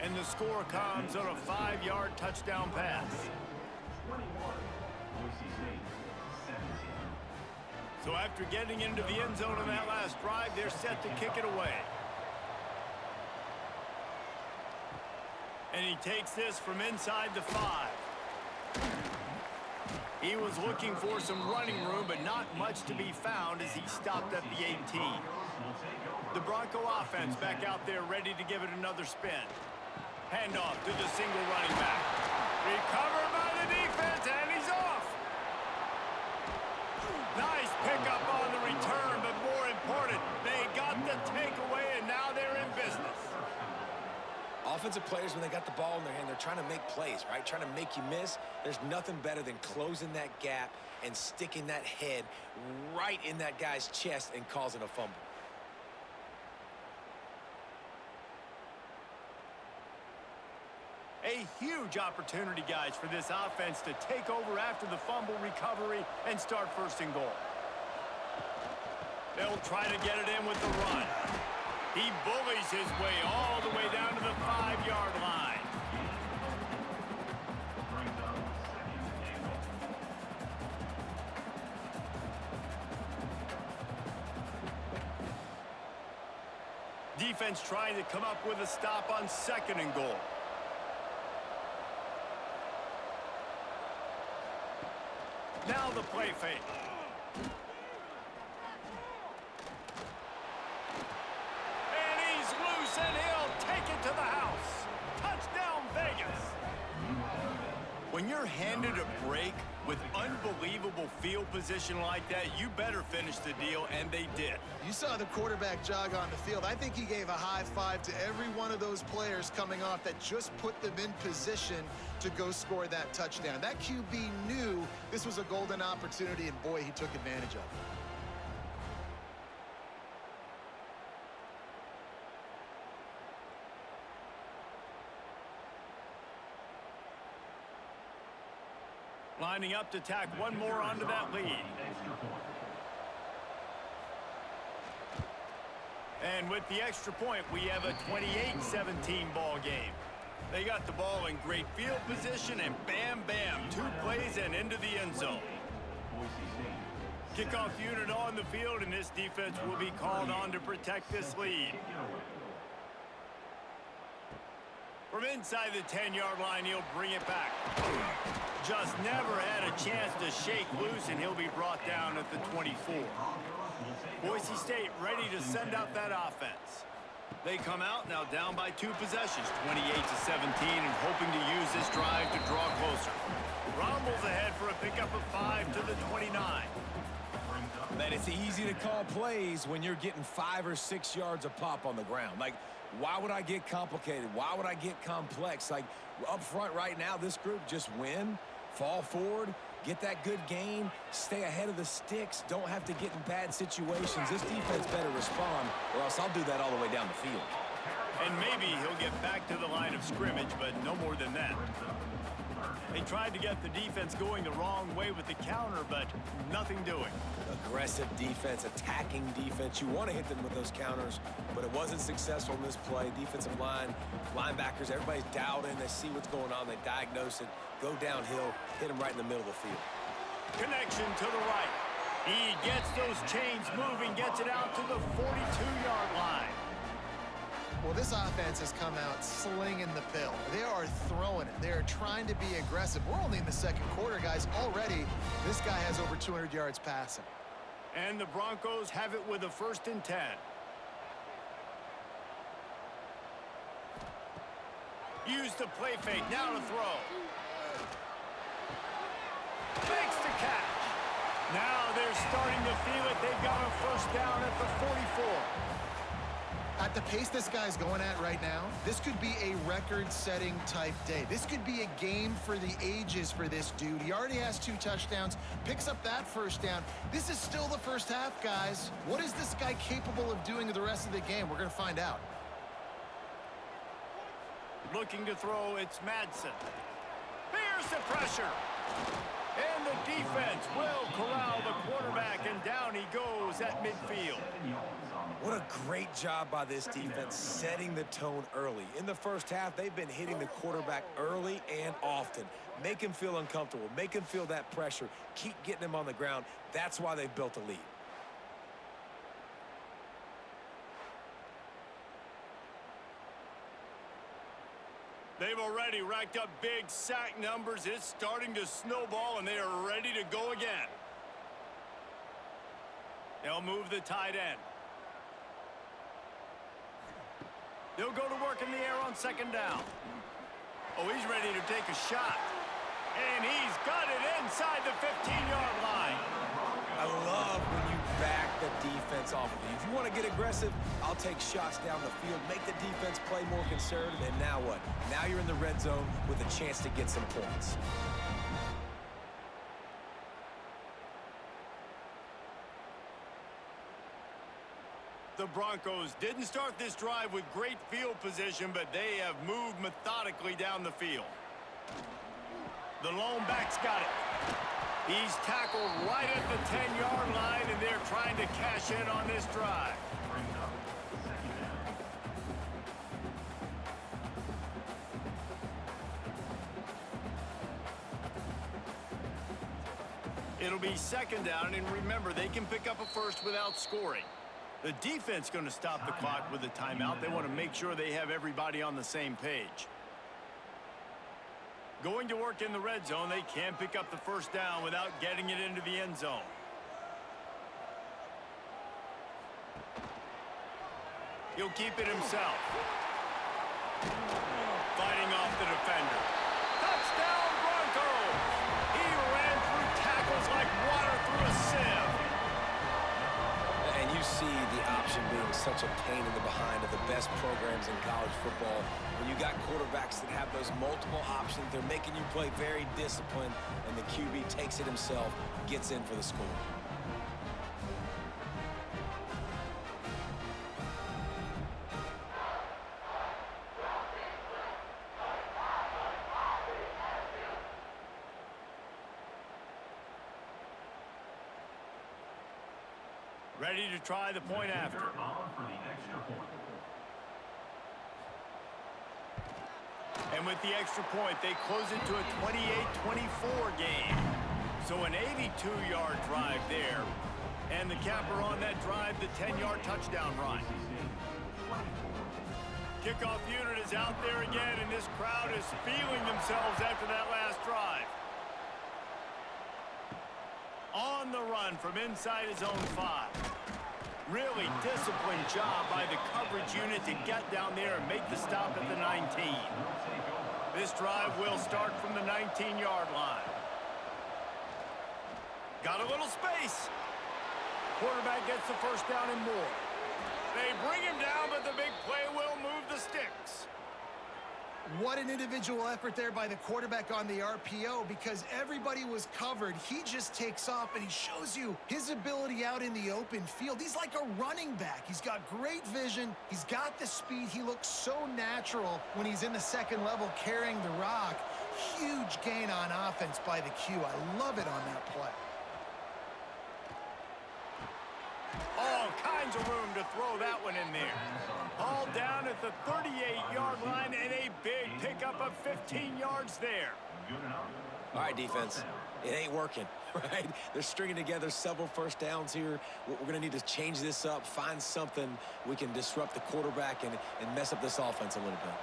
And the score comes on a 5-yard touchdown pass. 21, Boise State, 17. So after getting into the end zone on that last drive, they're set to kick it away. And he takes this from inside the 5. He was looking for some running room, but not much to be found as he stopped at the 18. The Bronco offense back out there ready to give it another spin. Handoff to the single running back. Recovered by the defense, and he's off. Nice pickup on the return, but more important, they got the takeaway, and now they're in business. Offensive players, when they got the ball in their hand, they're trying to make plays, right? Trying to make you miss. There's nothing better than closing that gap and sticking that head right in that guy's chest and causing a fumble. A huge opportunity, guys, for this offense to take over after the fumble recovery and start 1st and goal. They'll try to get it in with the run. He bullies his way all the way down to the 5-yard line. Defense trying to come up with a stop on 2nd and goal. Now the play fake. And he's loose, and he'll take it to the house. Touchdown, Vegas. When you're handed a break with unbelievable field position like that, you better finish the deal, and they did. You saw the quarterback jog on the field. I think he gave a high five to every one of those players coming off that just put them in position to go score that touchdown. That QB knew this was a golden opportunity, and boy, he took advantage of it. Lining up to tack one more onto that lead. And with the extra point, we have a 28-17 ball game. They got the ball in great field position, and bam, bam, 2 plays and into the end zone. Kickoff unit on the field, and this defense will be called on to protect this lead. From inside the 10-yard line, he'll bring it back. Just never had a chance to shake loose, and he'll be brought down at the 24. Boise State ready to send out that offense. They come out now down by 2 possessions, 28-17, and hoping to use this drive to draw closer. Rumbles ahead for a pickup of 5 to the 29. Man, it's easy to call plays when you're getting 5 or 6 yards a pop on the ground. Like, why would I get complicated? Why would I get complex? Like, up front right now, this group just win, fall forward, get that good gain, stay ahead of the sticks, don't have to get in bad situations. This defense better respond, or else I'll do that all the way down the field. And maybe he'll get back to the line of scrimmage, but no more than that. They tried to get the defense going the wrong way with the counter, but nothing doing. Aggressive defense, attacking defense. You want to hit them with those counters, but it wasn't successful in this play. Defensive line, linebackers, everybody's dialed in. They see what's going on. They diagnose it, go downhill, hit them right in the middle of the field. Connection to the right. He gets those chains moving, gets it out to the 42-yard line. Well, this offense has come out slinging the pill. They are throwing it. They are trying to be aggressive. We're only in the second quarter, guys. Already, this guy has over 200 yards passing. And the Broncos have it with a 1st and 10. Use the play fake. Now to throw. Makes the catch. Now they're starting to feel it. They've got a 1st down at the 44. At the pace this guy's going at right now, this could be a record-setting type day. This could be a game for the ages for this dude. He already has 2 touchdowns, picks up that 1st down. This is still the first half, guys. What is this guy capable of doing the rest of the game? We're going to find out. Looking to throw, it's Madsen. There's the pressure. And the defense will corral the quarterback, and down he goes at midfield. What a great job by this defense setting the tone early. In the first half, they've been hitting the quarterback early and often. Make him feel uncomfortable. Make him feel that pressure. Keep getting him on the ground. That's why they've built a lead. They've already racked up big sack numbers. It's starting to snowball, and they are ready to go again. They'll move the tight end. They'll go to work in the air on 2nd down. Oh, he's ready to take a shot. And he's got it inside the 15-yard line. I love when you back the defense off of you. If you want to get aggressive, I'll take shots down the field, make the defense play more conservative, and now what? Now you're in the red zone with a chance to get some points. The Broncos didn't start this drive with great field position, but they have moved methodically down the field. The lone back's got it. He's tackled right at the 10-yard line, and they're trying to cash in on this drive. It'll be 2nd down, and remember, they can pick up a 1st without scoring. The defense going to stop the clock with a timeout. They want to make sure they have everybody on the same page. Going to work in the red zone, they can't pick up the first down without getting it into the end zone. He'll keep it himself. Fighting off the defender. Touchdown, Broncos! He ran through tackles like water through a sieve. And you see the option being such a pain in the behind of the best programs in college football. When you got quarterbacks that have those multiple options, they're making you play very disciplined, and the QB takes it himself, gets in for the score. Ready to try the point after. On for the extra point. And with the extra point, they close it to a 28-24 game. So an 82-yard drive there. And the capper on that drive, the 10-yard touchdown run. Kickoff unit is out there again, and this crowd is feeling themselves after that last drive. On the run from inside his own 5. Really disciplined job by the coverage unit to get down there and make the stop at the 19. This drive will start from the 19-yard line. Got a little space. Quarterback gets the first down and more. They bring him down, but the big play will move the sticks. What an individual effort there by the quarterback on the RPO, because everybody was covered. He just takes off, and he shows you his ability out in the open field. He's like a running back. He's got great vision. He's got the speed. He looks so natural when he's in the second level carrying the rock. Huge gain on offense by the Q. I love it on that play. All kinds of room to throw that one in there. All down at the 38-yard line, and a big pickup of 15 yards there. All right, defense. It ain't working, right? They're stringing together several first downs here. We're going to need to change this up, find something we can disrupt the quarterback and mess up this offense a little bit.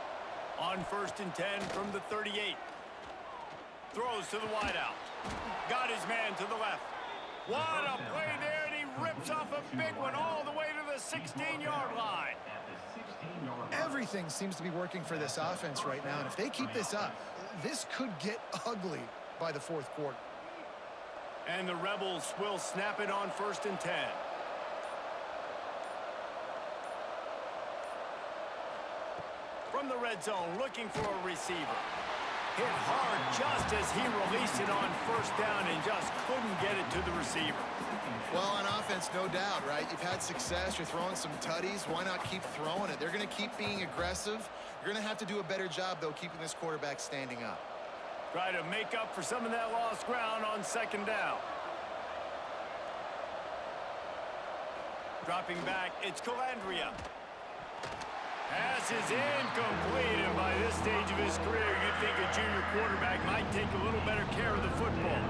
On 1st and 10 from the 38. Throws to the wideout. Got his man to the left. What a play there, and he rips off a big one all the way to the 16-yard line. Everything seems to be working for this offense right now, and if they keep this up, this could get ugly by the fourth quarter. And the Rebels will snap it on 1st and 10. From the red zone, looking for a receiver. Hit hard just as he released it on 1st down and just couldn't get it to the receiver. Well, on offense, no doubt, right? You've had success. You're throwing some tutties. Why not keep throwing it? They're going to keep being aggressive. You're going to have to do a better job, though, keeping this quarterback standing up. Try to make up for some of that lost ground on 2nd down. Dropping back, it's Calandria. Pass is incomplete, and by this stage of his career, you'd think a junior quarterback might take a little better care of the football.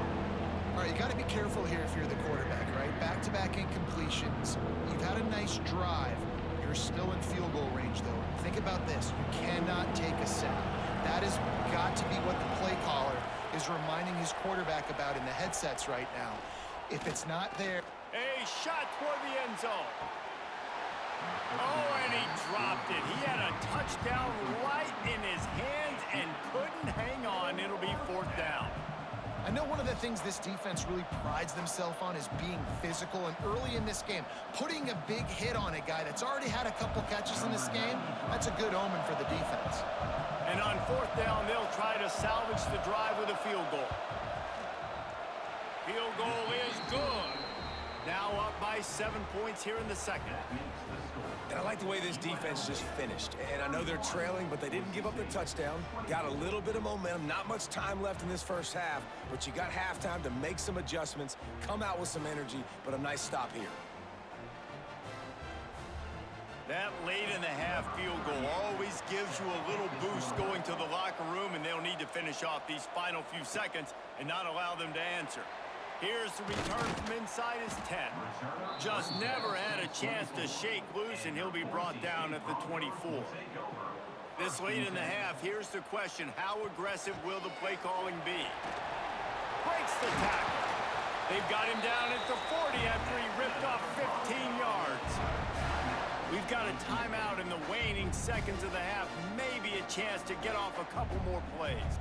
All right, you got to be careful here if you're the quarterback, right? Back-to-back incompletions. You've had a nice drive. You're still in field goal range, though. Think about this. You cannot take a sack. That has got to be what the play caller is reminding his quarterback about in the headsets right now. If it's not there... A shot toward the end zone. Oh, and he dropped it. He had a touchdown right in his hands and couldn't hang on. It'll be 4th down. I know one of the things this defense really prides themselves on is being physical, and early in this game, putting a big hit on a guy that's already had a couple catches in this game, that's a good omen for the defense. And on 4th down, they'll try to salvage the drive with a field goal. Field goal is good. Now up by 7 points here in the second. And I like the way this defense just finished. And I know they're trailing, but they didn't give up the touchdown. Got a little bit of momentum. Not much time left in this first half, but you got halftime to make some adjustments, come out with some energy, but a nice stop here. That late in the half field goal always gives you a little boost going to the locker room, and they'll need to finish off these final few seconds and not allow them to answer. Here's the return from inside his 10. Just never had a chance to shake loose, and he'll be brought down at the 24. This late in the half, here's the question. How aggressive will the play calling be? Breaks the tackle. They've got him down at the 40 after he ripped off 15 yards. We've got a timeout in the waning seconds of the half. Maybe a chance to get off a couple more plays.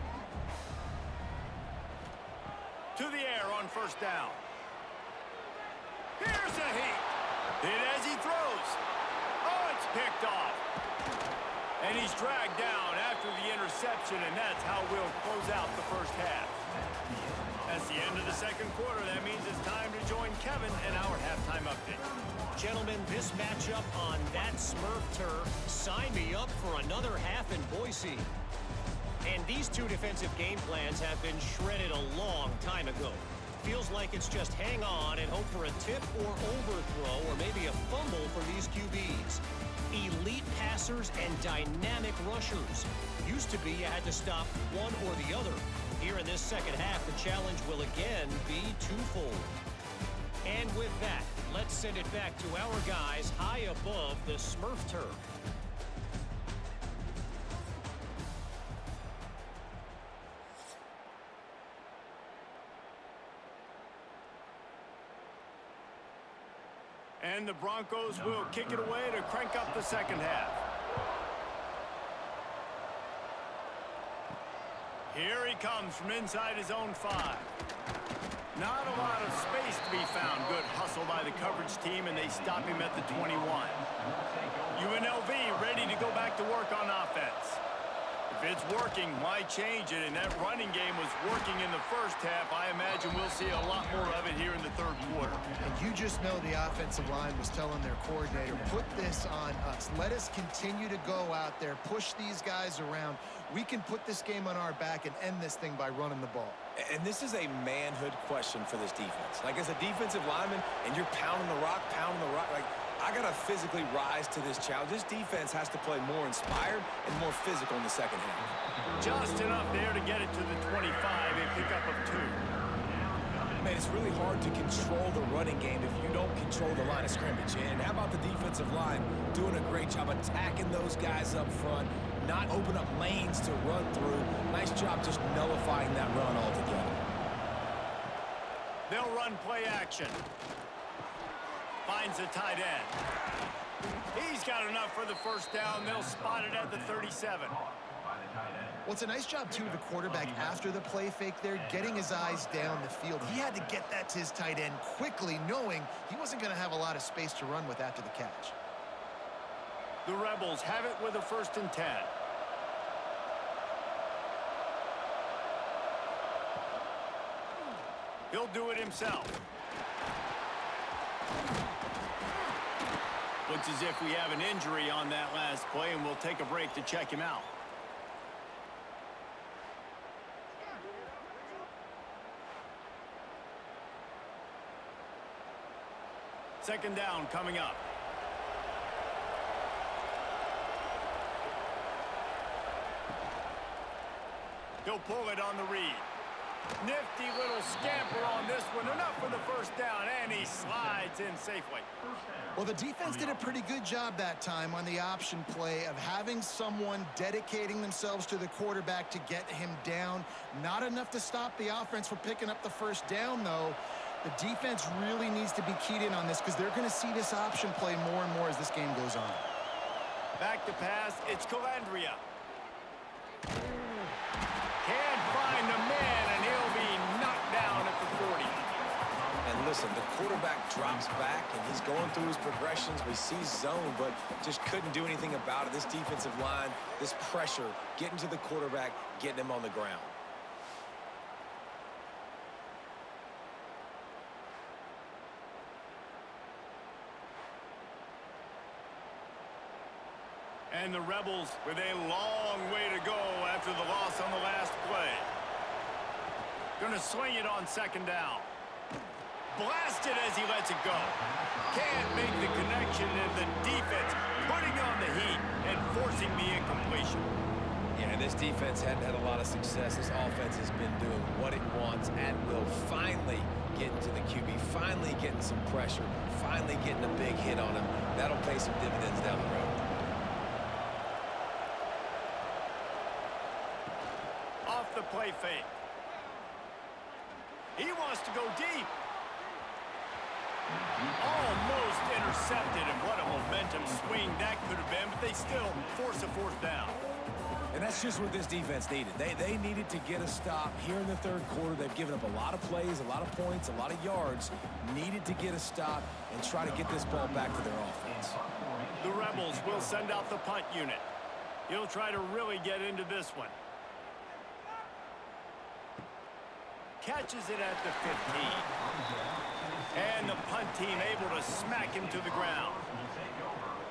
To the air on first down. Here's a heat. Hit as he throws. Oh, it's picked off. And he's dragged down after the interception, and that's how we'll close out the first half. That's the end of the second quarter. That means it's time to join Kevin in our halftime update. Gentlemen, this matchup on that Smurf turf, sign me up for another half in Boise. And these two defensive game plans have been shredded a long time ago. Feels like it's just hang on and hope for a tip or overthrow or maybe a fumble from these QBs. Elite passers and dynamic rushers. Used to be you had to stop one or the other. Here in this second half, the challenge will again be twofold. And with that, let's send it back to our guys high above the Smurf turf. And the Broncos will kick it away to crank up the second half. Here he comes from inside his own 5. Not a lot of space to be found. Good hustle by the coverage team, and they stop him at the 21. UNLV ready to go back to work on offense. If it's working, why change it? And that running game was working in the first half. I imagine we'll see a lot more of it here in the third quarter. And you just know the offensive line was telling their coordinator, put this on us. Let us continue to go out there, push these guys around. We can put this game on our back and end this thing by running the ball. And this is a manhood question for this defense. Like, as a defensive lineman, and you're pounding the rock, like, I got to physically rise to this challenge. This defense has to play more inspired and more physical in the second half. Just enough there to get it to the 25, a pickup of 2. Man, it's really hard to control the running game if you don't control the line of scrimmage. And how about the defensive line doing a great job attacking those guys up front, not open up lanes to run through. Nice job just nullifying that run altogether. They'll run play action. Finds the tight end. He's got enough for the first down. They'll spot it at the 37. Well, it's a nice job, too, of the quarterback after the play fake there, getting his eyes down the field. He had to get that to his tight end quickly, knowing he wasn't going to have a lot of space to run with after the catch. The Rebels have it with a 1st and 10. He'll do it himself. Looks as if we have an injury on that last play, and we'll take a break to check him out. Second down coming up. He'll pull it on the read. Nifty little scamper on this one. Enough for the first down, and he slides in safely. Well, the defense did a pretty good job that time on the option play of having someone dedicating themselves to the quarterback to get him down. Not enough to stop the offense from picking up the first down, though. The defense really needs to be keyed in on this because they're going to see this option play more and more as this game goes on. Back to pass, it's Calandria. Can't find the man, and he'll be knocked down at the 40. And listen, the quarterback drops back, and he's going through his progressions. We see zone, but just couldn't do anything about it. This defensive line, this pressure, getting to the quarterback, getting him on the ground. And the Rebels with a long way to go after the loss on the last play. Gonna swing it on second down. Blasted as he lets it go. Can't make the connection, and the defense putting on the heat and forcing the incompletion. Yeah, this defense hadn't had a lot of success. This offense has been doing what it wants at will. Finally getting to the QB, finally getting some pressure, finally getting a big hit on him. That'll pay some dividends down the road. the play fake. He wants to go deep. Almost intercepted, and what a momentum swing that could have been, but they still force a fourth down. And that's just what this defense needed. They needed to get a stop here in the third quarter. They've given up a lot of plays, a lot of points, a lot of yards. Needed to get a stop and try to get this ball back to their offense. The Rebels will send out the punt unit. He'll try to really get into this one. Catches it at the 15. And the punt team able to smack him to the ground.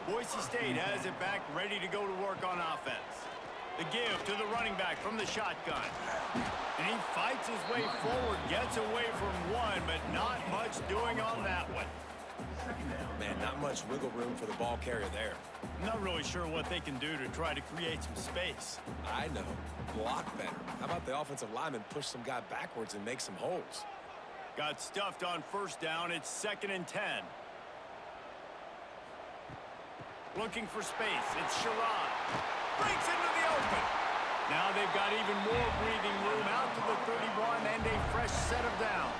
Boise State has it back, ready to go to work on offense. The give to the running back from the shotgun. And he fights his way forward, gets away from one, but not much doing on that one. Man, not much wiggle room for the ball carrier there. Not really sure what they can do to try to create some space. I know. Block better. How about the offensive lineman push some guy backwards and make some holes? Got stuffed on first down. It's 2nd and 10. Looking for space. It's Sherrod. Breaks into the open. Now they've got even more breathing room out to the 31 and a fresh set of downs.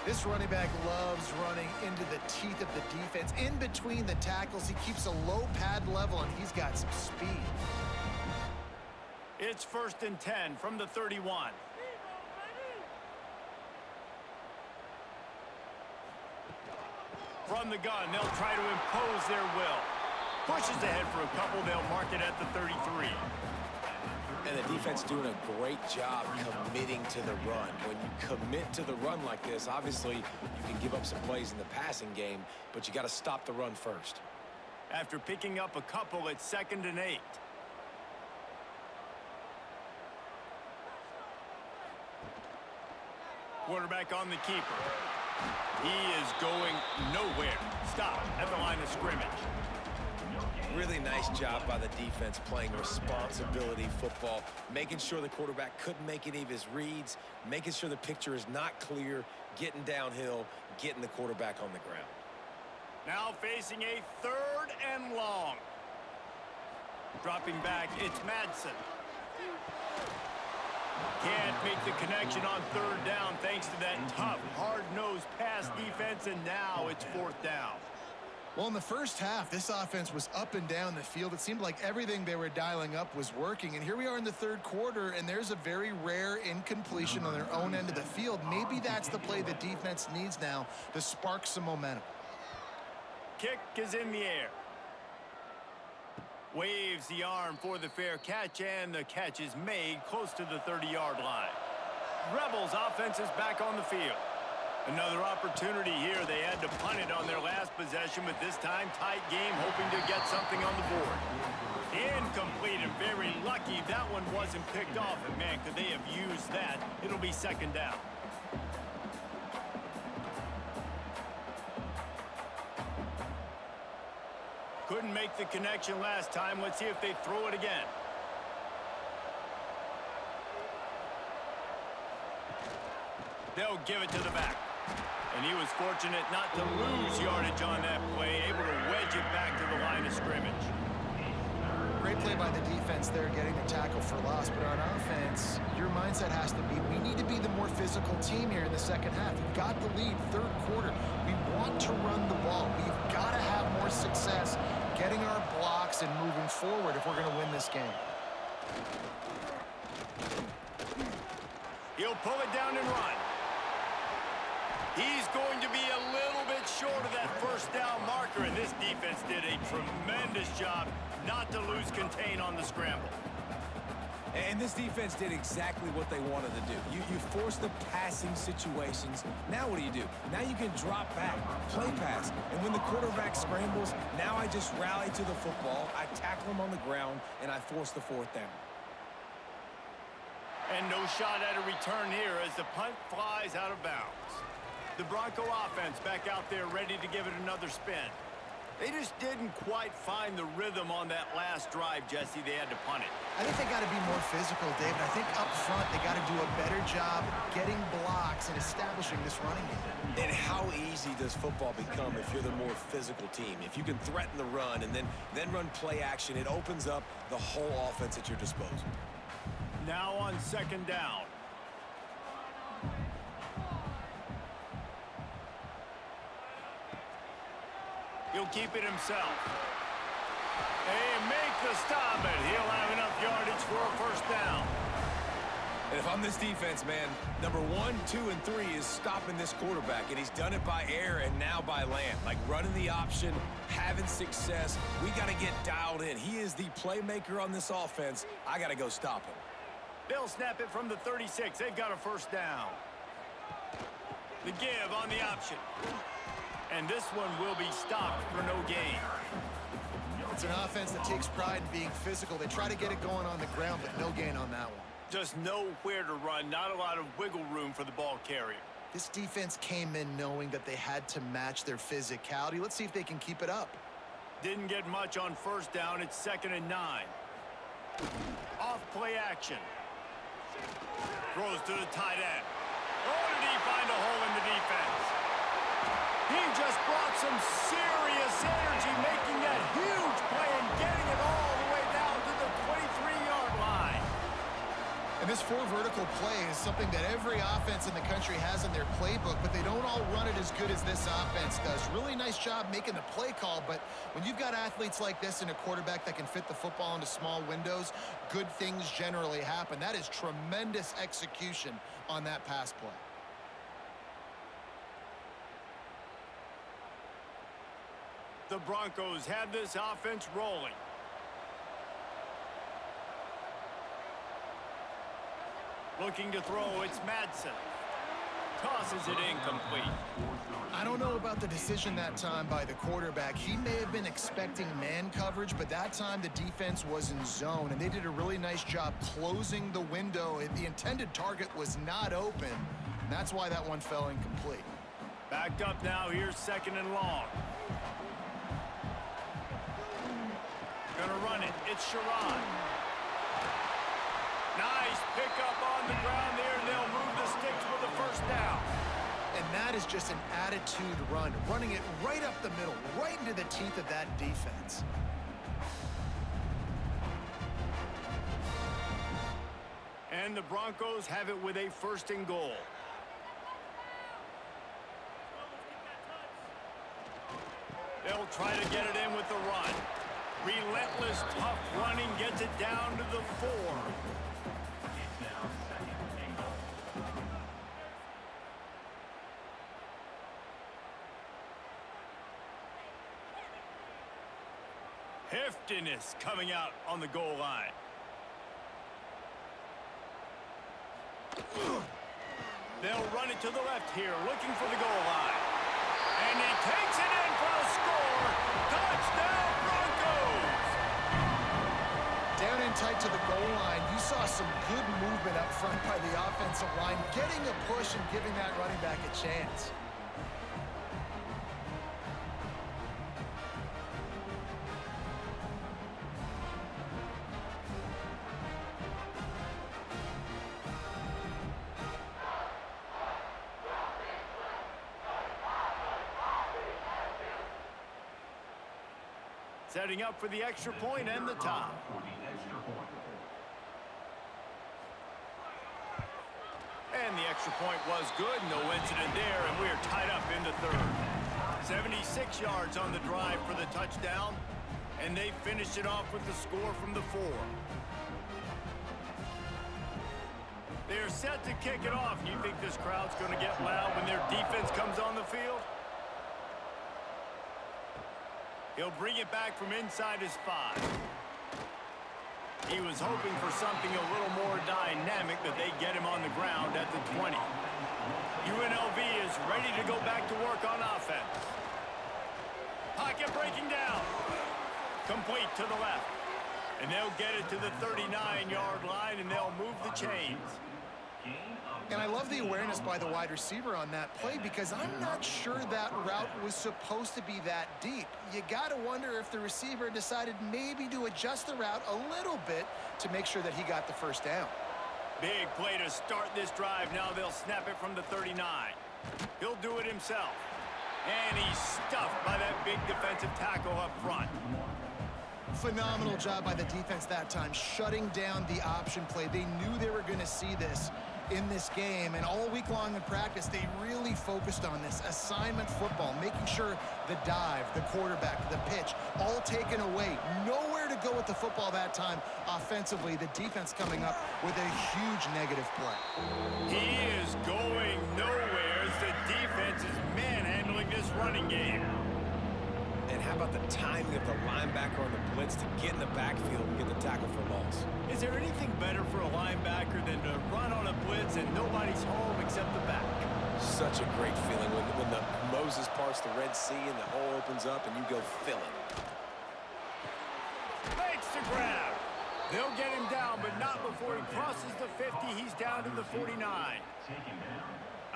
This running back loves running into the teeth of the defense. In between the tackles, he keeps a low pad level, and he's got some speed. It's 1st and 10 from the 31. From the gun, they'll try to impose their will. Pushes ahead for a couple. They'll mark it at the 33. And the defense doing a great job committing to the run. When you commit to the run like this, obviously you can give up some plays in the passing game, but you got to stop the run first. After picking up a couple, it's 2nd and 8. Quarterback on the keeper. He is going nowhere. Stop at the line of scrimmage. Really nice job by the defense playing responsibility football, making sure the quarterback couldn't make any of his reads, making sure the picture is not clear, getting downhill, getting the quarterback on the ground. Now facing a 3rd and long. Dropping back, it's Madsen. Can't make the connection on 3rd down thanks to that tough, hard-nosed pass defense, and now it's 4th down. Well, in the first half, this offense was up and down the field. It seemed like everything they were dialing up was working. And here we are in the third quarter, and there's a very rare incompletion on their own end of the field. Maybe that's the play the defense needs now to spark some momentum. Kick is in the air. Waves the arm for the fair catch, and the catch is made close to the 30-yard line. Rebels offense is back on the field. Another opportunity here. They had to punt it on their last possession, but this time tight game, hoping to get something on the board. Incomplete, and very lucky that one wasn't picked off. And man, could they have used that? It'll be 2nd down. Couldn't make the connection last time. Let's see if they throw it again. They'll give it to the back. And he was fortunate not to lose yardage on that play, able to wedge it back to the line of scrimmage. Great play by the defense there, getting the tackle for loss. But on offense, your mindset has to be, we need to be the more physical team here in the second half. We've got the lead, third quarter. We want to run the ball. We've got to have more success getting our blocks and moving forward if we're going to win this game. He'll pull it down and run. He's going to be a little bit short of that first down marker, and this defense did a tremendous job not to lose contain on the scramble. And this defense did exactly what they wanted to do. You force the passing situations. Now what do? Now you can drop back, play pass. And when the quarterback scrambles, now I just rally to the football, I tackle him on the ground, and I force the 4th down. And no shot at a return here as the punt flies out of bounds. The Bronco offense back out there ready to give it another spin. They just didn't quite find the rhythm on that last drive, Jesse. They had to punt it. I think they got to be more physical, David. I think up front they got to do a better job getting blocks and establishing this running game. And how easy does football become if you're the more physical team? If you can threaten the run and then run play action, it opens up the whole offense at your disposal. Now on second down. He'll keep it himself. They make the stop, and he'll have enough yardage for a first down. And if I'm this defense, man, number 1, 2, and 3 is stopping this quarterback, and he's done it by air and now by land. Like running the option, having success. We got to get dialed in. He is the playmaker on this offense. I got to go stop him. They'll snap it from the 36. They've got a first down. The give on the option. And this one will be stopped for no gain. It's an offense that takes pride in being physical. They try to get it going on the ground, but no gain on that one. Just nowhere to run. Not a lot of wiggle room for the ball carrier. This defense came in knowing that they had to match their physicality. Let's see if they can keep it up. Didn't get much on first down. It's 2nd and 9. Off play action. Throws to the tight end. Oh, did he find a hole in the defense? He just brought some serious energy, making that huge play and getting it all the way down to the 23-yard line. And this 4 vertical play is something that every offense in the country has in their playbook, but they don't all run it as good as this offense does. Really nice job making the play call, but when you've got athletes like this and a quarterback that can fit the football into small windows, good things generally happen. That is tremendous execution on that pass play. The Broncos have this offense rolling. Looking to throw, it's Madsen. Tosses it incomplete. I don't know about the decision that time by the quarterback. He may have been expecting man coverage, but that time the defense was in zone, and they did a really nice job closing the window. The intended target was not open, and that's why that one fell incomplete. Backed up now. Here's 2nd and long. Gonna run it. It's Sherrod. Nice pickup on the ground there, and they'll move the sticks with the first down. And that is just an attitude run, running it right up the middle, right into the teeth of that defense. And the Broncos have it with a 1st and goal. They'll try to get it in with the run. Relentless, tough running gets it down to the 4. Heftiness coming out on the goal line. They'll run it to the left here, looking for the goal line. And he takes it in for the score. Touchdown, Broncos! Down in tight to the goal line, you saw some good movement up front by the offensive line, getting a push and giving that running back a chance. Setting up for the extra point and the tie. And the extra point was good. No incident there, and we're tied up in the 3rd. 76 yards on the drive for the touchdown, and they finished it off with the score from the 4. They're set to kick it off. You think this crowd's going to get loud when their defense comes on the field? He'll bring it back from inside his 5. He was hoping for something a little more dynamic, but they get him on the ground at the 20. UNLV is ready to go back to work on offense. Pocket breaking down. Complete to the left. And they'll get it to the 39-yard line, and they'll move the chains. And I love the awareness by the wide receiver on that play because I'm not sure that route was supposed to be that deep. You got to wonder if the receiver decided maybe to adjust the route a little bit to make sure that he got the first down. Big play to start this drive. Now they'll snap it from the 39. He'll do it himself. And he's stuffed by that big defensive tackle up front. Phenomenal job by the defense that time, shutting down the option play. They knew they were going to see this in this game, and all week long in practice, they really focused on this assignment football, making sure the dive, the quarterback, the pitch, all taken away. Nowhere to go with the football that time offensively. The defense coming up with a huge negative play. He is going nowhere as the defense is manhandling this running game. And how about the timing of the linebacker on the blitz to get in the backfield and get the tackle for loss? Is there anything better for a linebacker than to run on a blitz and nobody's home except the back? Such a great feeling when the Moses parts the Red Sea and the hole opens up and you go fill it. Makes the grab. They'll get him down, but not before he crosses the 50. He's down to the 49.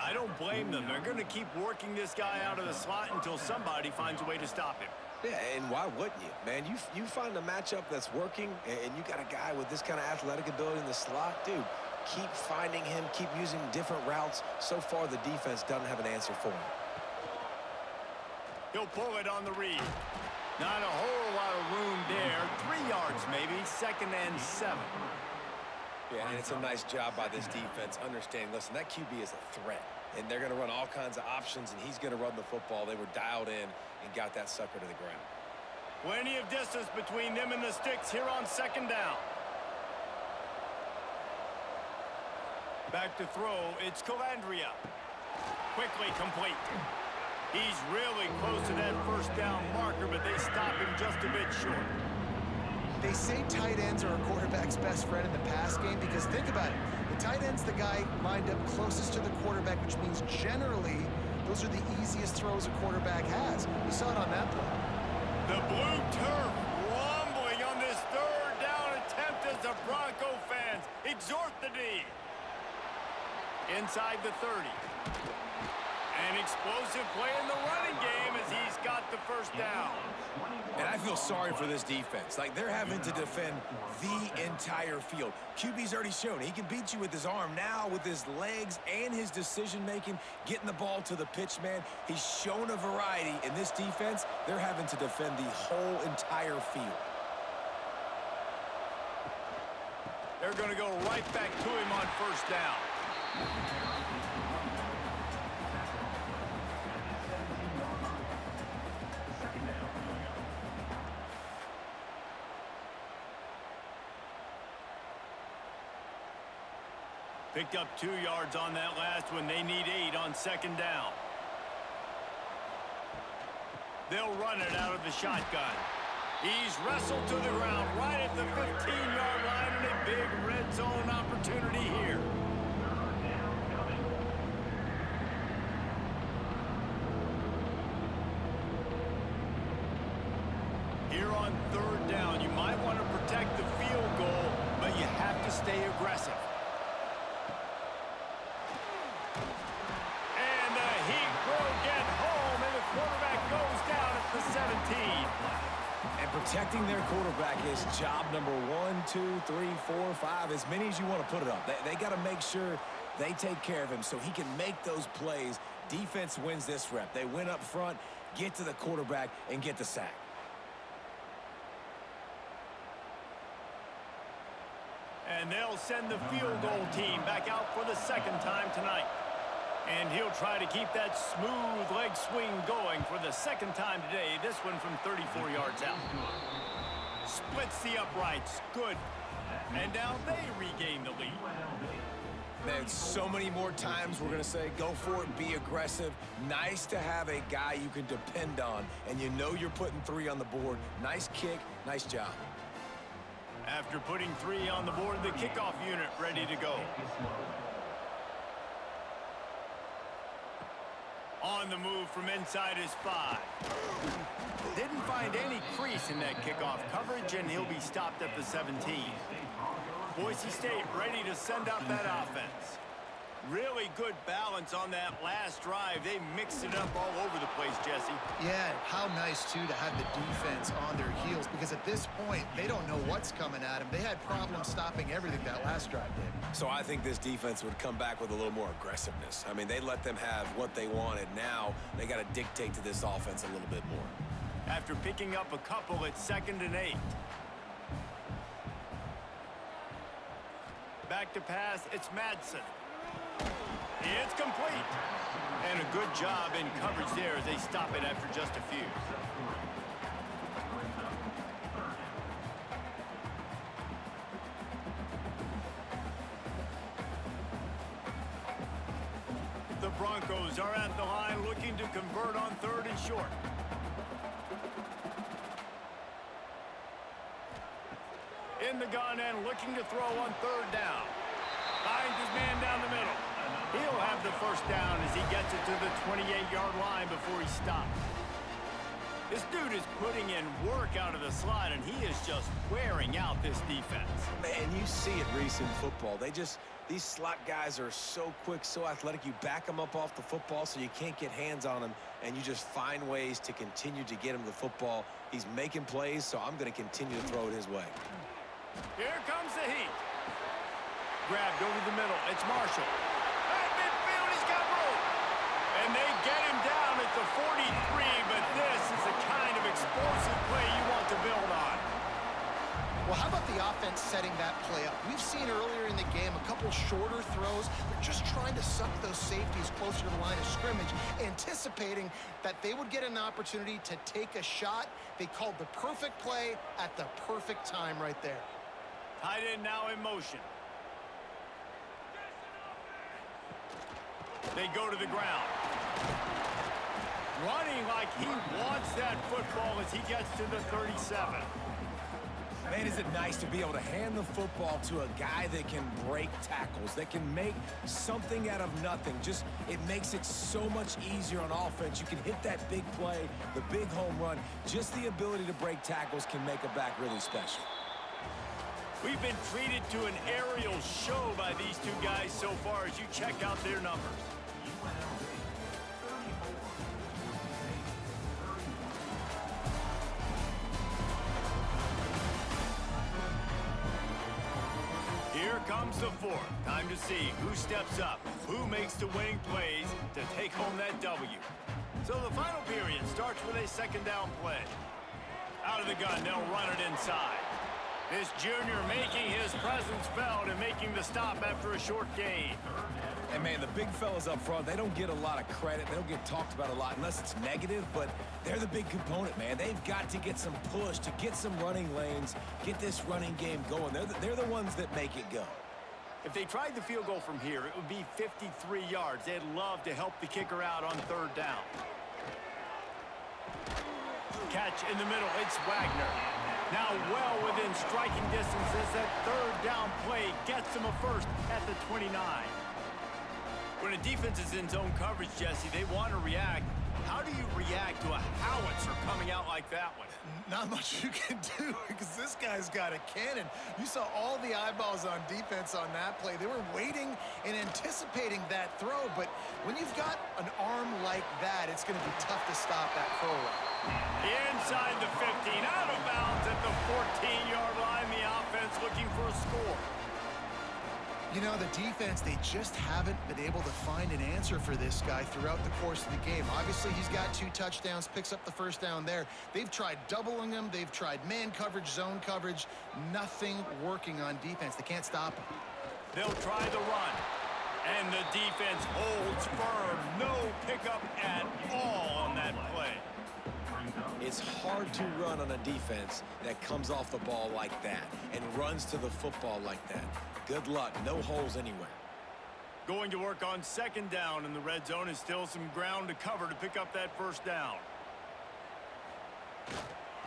I don't blame them. They're going to keep working this guy out of the slot until somebody finds a way to stop him. Yeah, and why wouldn't you? Man, you find a matchup that's working, and you got a guy with this kind of athletic ability in the slot, dude, keep finding him, keep using different routes. So far, the defense doesn't have an answer for him. He'll pull it on the read. Not a whole lot of room there. 3 yards maybe, 2nd and 7. Yeah, and it's a nice job by this defense understanding, listen, that QB is a threat, and they're going to run all kinds of options, and he's going to run the football. They were dialed in and got that sucker to the ground. Plenty of distance between them and the sticks here on 2nd down. Back to throw, it's Calandria. Quickly complete. He's really close to that 1st down marker, but they stop him just a bit short. They say tight ends are a quarterback's best friend in the pass game because think about it. The tight end's the guy lined up closest to the quarterback, which means generally those are the easiest throws a quarterback has. We saw it on that play. The blue turf rumbling on this 3rd down attempt as the Bronco fans exhort the D. Inside the 30. An explosive play in the running game as he's got the 1st down. And I feel sorry for this defense. Like, they're having to defend the entire field. QB's already shown he can beat you with his arm. Now, with his legs and his decision-making, getting the ball to the pitch man, he's shown a variety. In this defense, they're having to defend the whole entire field. They're going to go right back to him on 1st down. Picked up 2 yards on that last one. They need 8 on 2nd down. They'll run it out of the shotgun. He's wrestled to the ground right at the 15-yard line and a big red zone opportunity here. Here on 3rd down, you might want to protect the field goal, but you have to stay aggressive. The 17. And protecting their quarterback is job number 1, 2, 3, 4, 5, as many as you want to put it up. They got to make sure they take care of him so he can make those plays. Defense wins this rep. They win up front, get to the quarterback, and get the sack. And they'll send the field goal team back out for the 2nd time tonight. And he'll try to keep that smooth leg swing going for the 2nd time today. This one from 34 yards out. Splits the uprights. Good. And now they regain the lead. Man, so many more times we're going to say, go for it, be aggressive. Nice to have a guy you can depend on, and you know you're putting 3 on the board. Nice kick, nice job. After putting 3 on the board, the kickoff unit ready to go. On the move from inside his 5. Didn't find any crease in that kickoff coverage, and he'll be stopped at the 17. Boise State ready to send out that offense. Really good balance on that last drive. They mixed it up all over the place, Jesse. Yeah, how nice, too, to have the defense on their heels because at this point, they don't know what's coming at them. They had problems stopping everything that last drive did. So I think this defense would come back with a little more aggressiveness. I mean, they let them have what they wanted. Now they got to dictate to this offense a little bit more. after picking up a couple at 2nd and 8. Back to pass, it's Madsen. It's complete. And a good job in coverage there as they stop it after just a few. The Broncos are at the line looking to convert on 3rd and short. In the gun and looking to throw on 3rd down. Finds his man down the middle. He'll have the first down as he gets it to the 28-yard line before he stops. This dude is putting in work out of the slot, and he is just wearing out this defense. Man, you see it, Reese, in football. These slot guys are so quick, so athletic. You back them up off the football so you can't get hands on them, and you just find ways to continue to get him the football. He's making plays, so I'm going to continue to throw it his way. Here comes the heat. Grabbed over the middle. It's Marshall. At midfield, he's got room. And they get him down at the 43, but this is the kind of explosive play you want to build on. Well, how about the offense setting that play up? We've seen earlier in the game a couple shorter throws. They're just trying to suck those safeties closer to the line of scrimmage, anticipating that they would get an opportunity to take a shot. They called the perfect play at the perfect time right there. Tight end now in motion. They go to the ground. Running like he wants that football as he gets to the 37. Man, is it nice to be able to hand the football to a guy that can break tackles, that can make something out of nothing. Just, it makes it so much easier on offense. You can hit that big play, the big home run. Just the ability to break tackles can make a back really special. We've been treated to an aerial show by these two guys so far as you check out their numbers. Here comes the 4th. Time to see who steps up, who makes the winning plays to take home that W. So the final period starts with a 2nd down play. Out of the gun, they'll run it inside. This junior making his presence felt and making the stop after a short gain. And, man, the big fellas up front, they don't get a lot of credit. They don't get talked about a lot unless it's negative, but they're the big component, man. They've got to get some push, to get some running lanes, get this running game going. They're the ones that make it go. If they tried the field goal from here, it would be 53 yards. They'd love to help the kicker out on 3rd down. Catch in the middle, it's Wagner. Now well within striking distance as that 3rd down play gets him a first at the 29. When a defense is in zone coverage, Jesse, they want to react. How do you react to a howitzer coming out like that one? Not much you can do because this guy's got a cannon. You saw all the eyeballs on defense on that play. They were waiting and anticipating that throw, but when you've got an arm like that, it's going to be tough to stop that throwaway. Inside the 15, out of bounds at the 14-yard line. The offense looking for a score. You know, the defense, they just haven't been able to find an answer for this guy throughout the course of the game. Obviously, he's got 2 touchdowns, picks up the first down there. They've tried doubling him. They've tried man coverage, zone coverage. Nothing working on defense. They can't stop him. They'll try the run. And the defense holds firm. No pickup at all on that play. It's hard to run on a defense that comes off the ball like that and runs to the football like that. Good luck. No holes anywhere. Going to work on 2nd down in the red zone is still some ground to cover to pick up that first down.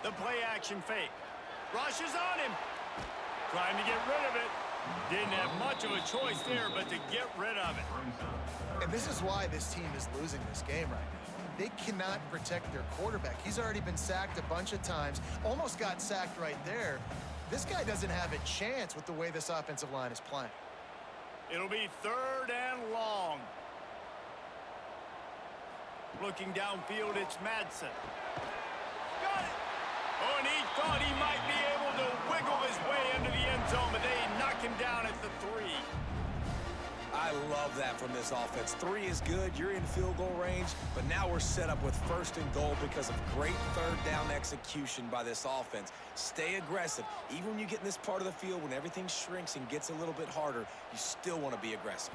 The play action fake. Rushes on him. Trying to get rid of it. Didn't have much of a choice there, but to get rid of it. And this is why this team is losing this game right now. They cannot protect their quarterback. He's already been sacked a bunch of times. Almost got sacked right there. This guy doesn't have a chance with the way this offensive line is playing. It'll be 3rd and long. Looking downfield, it's Madsen. Got it. Oh, and he thought he might be able to wiggle his way into the end zone, but they knock him down at the 3. I love that from this offense. 3 is good. You're in field goal range, but now we're set up with 1st and goal because of great third down execution by this offense. Stay aggressive. Even when you get in this part of the field, when everything shrinks and gets a little bit harder, you still want to be aggressive.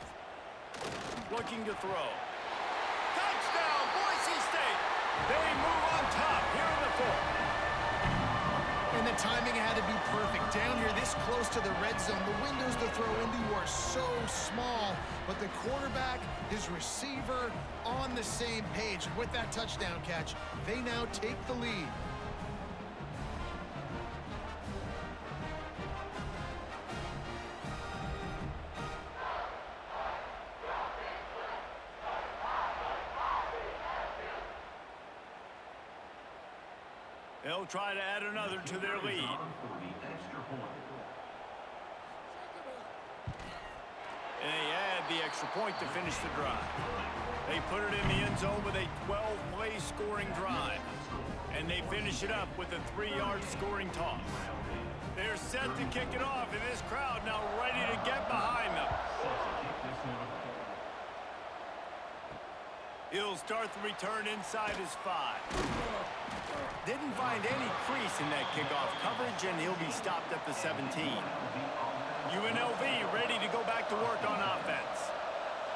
Looking to throw. Touchdown, Boise State! They move on top here in the 4th. And the timing had to be perfect. Down here, this close to the red zone, the windows to throw into are so small, but the quarterback, his receiver, on the same page. And with that touchdown catch, they now take the lead. They'll try to add another to their lead. And they add the extra point to finish the drive. They put it in the end zone with a 12-play scoring drive. And they finish it up with a 3-yard scoring toss. They're set to kick it off, and this crowd now ready to get behind them. He'll start the return inside his 5. Didn't find any crease in that kickoff coverage, and he'll be stopped at the 17. UNLV ready to go back to work on offense.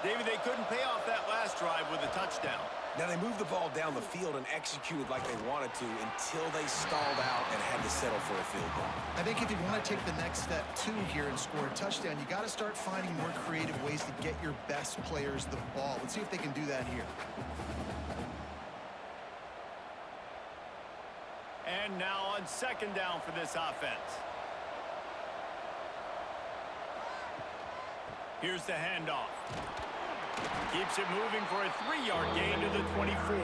David, they couldn't pay off that last drive with a touchdown. Now, they moved the ball down the field and executed like they wanted to until they stalled out and had to settle for a field goal. I think if you want to take the next step, too, here and score a touchdown, you got to start finding more creative ways to get your best players the ball. Let's see if they can do that here. And now on 2nd down for this offense. Here's the handoff. Keeps it moving for a 3-yard gain to the 24.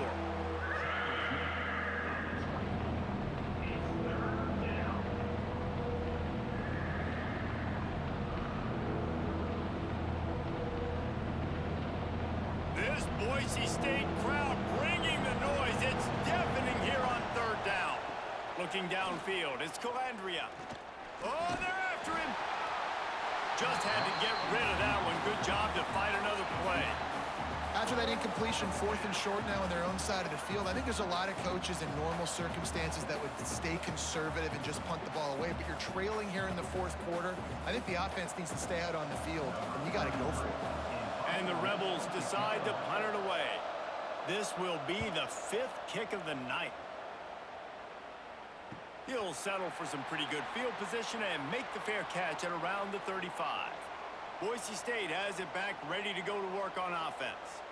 This Boise State crowd bringing the noise. It's deafening here on 3rd down. Looking downfield, it's Calandria. Oh, they're after him. Just had to get rid of that one. Good job to fight another play. After that incompletion, 4th and short now on their own side of the field, I think there's a lot of coaches in normal circumstances that would stay conservative and just punt the ball away, but you're trailing here in the 4th quarter. I think the offense needs to stay out on the field, and you got to go for it. And the Rebels decide to punt it away. This will be the 5th kick of the night. He'll settle for some pretty good field position and make the fair catch at around the 35. Boise State has it back ready to go to work on offense.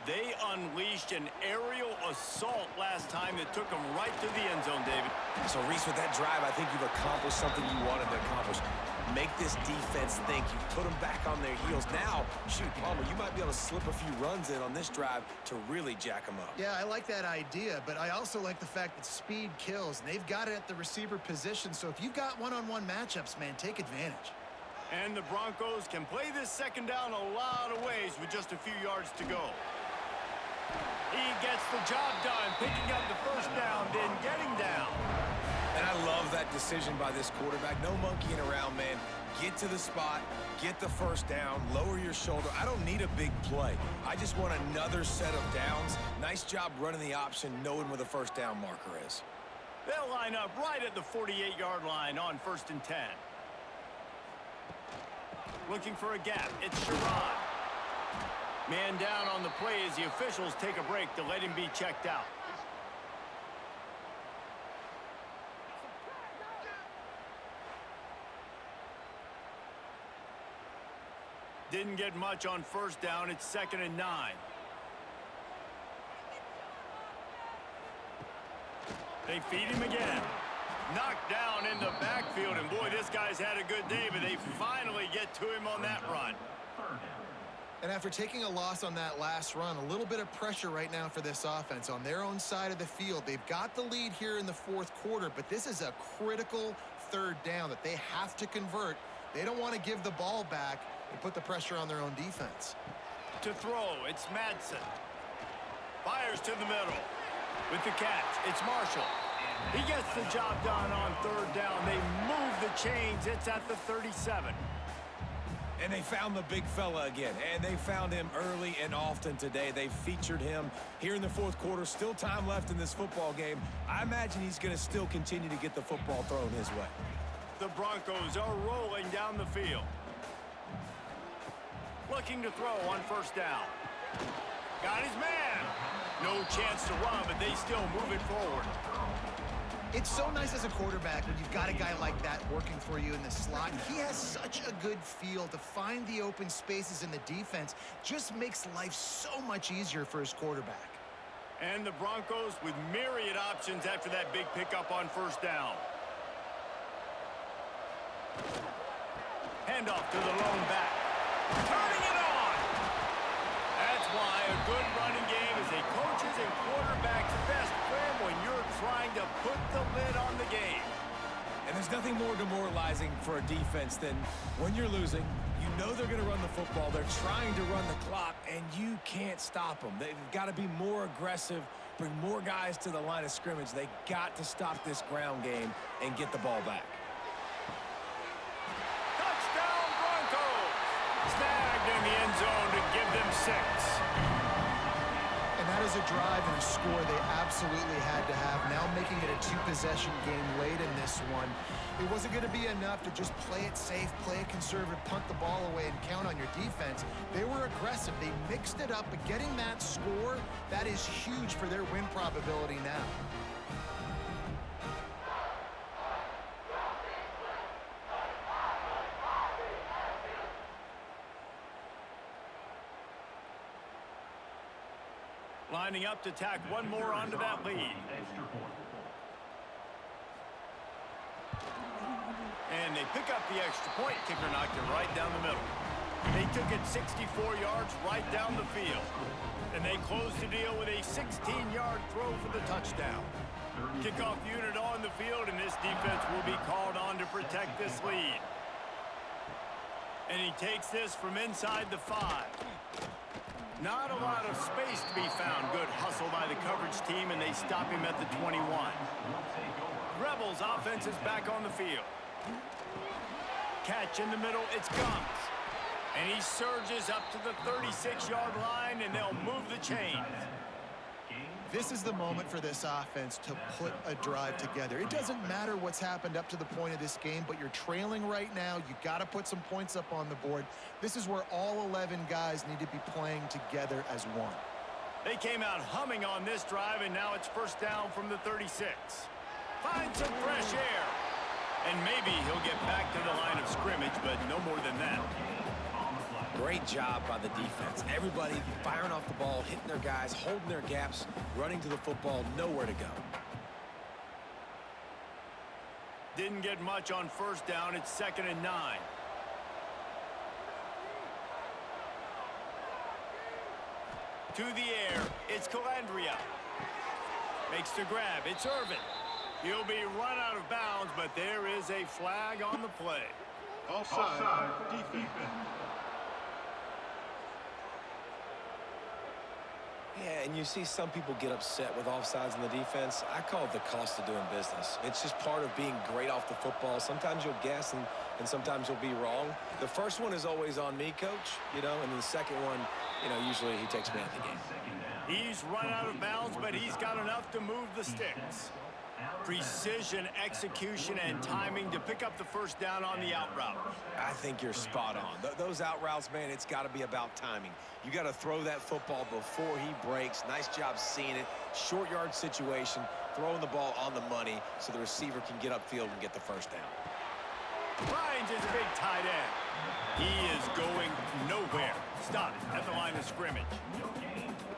They unleashed an aerial assault last time that took them right to the end zone, David. So, Reese, with that drive, I think you've accomplished something you wanted to accomplish. Make this defense think. You've put them back on their heels. Now, shoot, Palmer, you might be able to slip a few runs in on this drive to really jack them up. Yeah, I like that idea, but I also like the fact that speed kills. And they've got it at the receiver position, so if you've got one-on-one matchups, man, take advantage. And the Broncos can play this 2nd down a lot of ways with just a few yards to go. He gets the job done, picking up the 1st down, then getting down. And I love that decision by this quarterback. No monkeying around, man. Get to the spot, get the 1st down, lower your shoulder. I don't need a big play. I just want another set of downs. Nice job running the option, knowing where the 1st down marker is. They'll line up right at the 48-yard line on 1st and 10. Looking for a gap, it's Sherrod. Man down on the play as the officials take a break to let him be checked out. Didn't get much on 1st down. It's 2nd and 9. They feed him again. Knocked down in the backfield, and boy, this guy's had a good day, but they finally get to him on that run. And after taking a loss on that last run, a little bit of pressure right now for this offense on their own side of the field. They've got the lead here in the 4th quarter, but this is a critical 3rd down that they have to convert. They don't want to give the ball back and put the pressure on their own defense. To throw, it's Madsen. Fires to the middle. With the catch, it's Marshall. He gets the job done on 3rd down. They move the chains. It's at the 37. And they found the big fella again, and they found him early and often today. They featured him here in the fourth quarter. Still time left in this football game. I imagine he's going to still continue to get the football thrown his way. The Broncos are rolling down the field. Looking to throw on first down. Got his man. No chance to run, but they still move it forward. It's so nice as a quarterback when you've got a guy like that working for you in the slot. He has such a good feel to find the open spaces in the defense. Just makes life so much easier for his quarterback. And the Broncos with myriad options after that big pickup on first down. Handoff to the lone back. Turning it on! That's why a good running game is a coach's and quarterback's best friend when you're trying to put the lid on the game. And there's nothing more demoralizing for a defense than when you're losing, you know they're going to run the football, they're trying to run the clock, and you can't stop them. They've got to be more aggressive, bring more guys to the line of scrimmage. They got to stop this ground game and get the ball back. Touchdown, Broncos! Snagged in the end zone to give them 6. And that is a drive and a score they absolutely had to have. Now making it a 2-possession game late in this one. It wasn't going to be enough to just play it safe, play it conservative, punt the ball away, and count on your defense. They were aggressive. They mixed it up, but getting that score, that is huge for their win probability now. Lining up to tack one more onto that lead. And they pick up the extra point. Kicker knocked it right down the middle. They took it 64 yards right down the field. And they closed the deal with a 16-yard throw for the touchdown. Kickoff unit on the field, and this defense will be called on to protect this lead. And he takes this from inside the 5. Not a lot of space to be found. Good hustle by the coverage team, and they stop him at the 21. Rebels offense is back on the field. Catch in the middle, it's Gums. And he surges up to the 36-yard line, and they'll move the chains. This is the moment for this offense to put a drive together. It doesn't matter what's happened up to the point of this game, but you're trailing right now. You got to put some points up on the board. This is where all 11 guys need to be playing together as one. They came out humming on this drive, and now it's first down from the 36. Find some fresh air. And maybe he'll get back to the line of scrimmage, but no more than that. Great job by the defense. Everybody firing off the ball, hitting their guys, holding their gaps, running to the football, nowhere to go. Didn't get much on first down. It's 2nd and 9. To the air, it's Calandria. Makes the grab, it's Irvin. He'll be run out of bounds, but there is a flag on the play. Offside, defense. Yeah, and you see some people get upset with offsides in the defense. I call it the cost of doing business. It's just part of being great off the football. Sometimes you'll guess and sometimes you'll be wrong. The first one is always on me, coach, and then the second one, usually he takes me out of the game. He's run out of bounds, but he's got enough to move the sticks. Precision, execution, and timing to pick up the first down on the out route. I think you're spot on. Those out routes, man, it's got to be about timing. You got to throw that football before he breaks. Nice job seeing it. Short yard situation, throwing the ball on the money so the receiver can get upfield and get the first down. Ryan's is a big tight end. He is going nowhere. Stop at the line of scrimmage.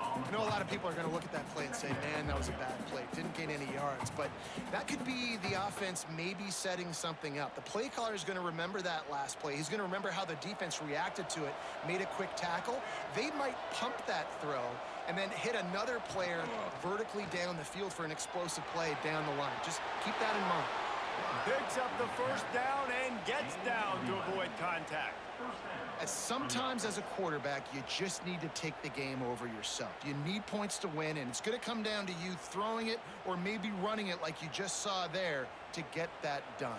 I know a lot of people are going to look at that play and say, man, that was a bad play. Didn't gain any yards. But that could be the offense maybe setting something up. The play caller is going to remember that last play. He's going to remember how the defense reacted to it, made a quick tackle. They might pump that throw and then hit another player vertically down the field for an explosive play down the line. Just keep that in mind. Picks up the first down and gets down to avoid contact. Sometimes as a quarterback, you just need to take the game over yourself. You need points to win, and it's going to come down to you throwing it or maybe running it like you just saw there to get that done.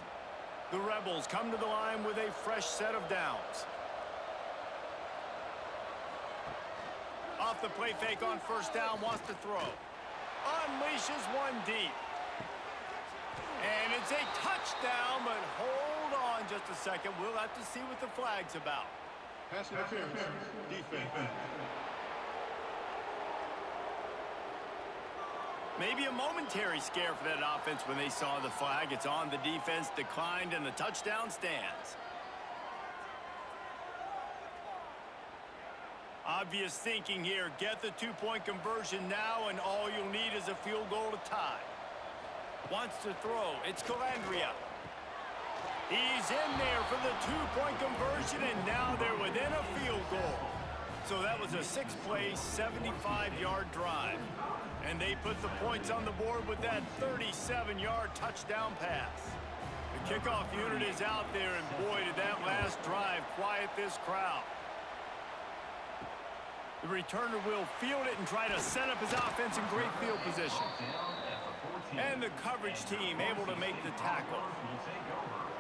The Rebels come to the line with a fresh set of downs. off the play fake on first down, wants to throw. Unleashes one deep. And it's a touchdown, but hold on just a second. We'll have to see what the flag's about. Pass interference. Defense. Maybe a momentary scare for that offense when they saw the flag. It's on the defense, declined, and the touchdown stands. Obvious thinking here. Get the two-point conversion now, and all you'll need is a field goal to tie. Wants to throw. It's Calandria. He's in there for the two-point conversion, and now they're within a field goal. So that was a 6-play, 75-yard drive. And they put the points on the board with that 37-yard touchdown pass. The kickoff unit is out there, and boy, did that last drive quiet this crowd. The returner will field it and try to set up his offense in great field position. And the coverage team able to make the tackle.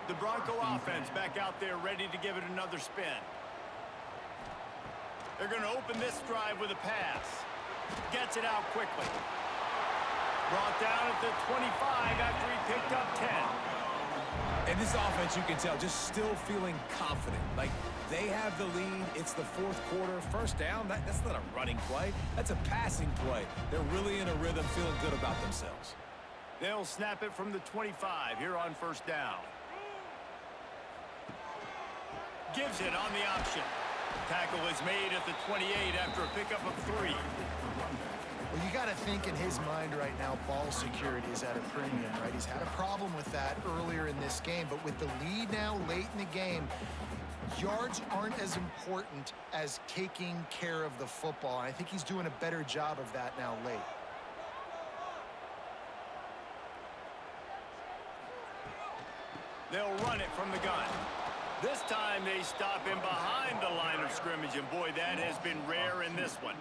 The Bronco offense back out there ready to give it another spin. They're going to open this drive with a pass. Gets it out quickly. Brought down at the 25 after he picked up 10. And this offense, you can tell, just still feeling confident. Like, they have the lead. It's the fourth quarter. First down, that's not a running play. That's a passing play. They're really in a rhythm, feeling good about themselves. They'll snap it from the 25 here on first down. Gives it on the option. Tackle is made at the 28 after a pickup of 3. Well, you got to think in his mind right now, ball security is at a premium, right? He's had a problem with that earlier in this game, but with the lead now late in the game, yards aren't as important as taking care of the football. I think he's doing a better job of that now late. They'll run it from the gun. This time they stop him behind the line of scrimmage, and boy, that has been rare in this one.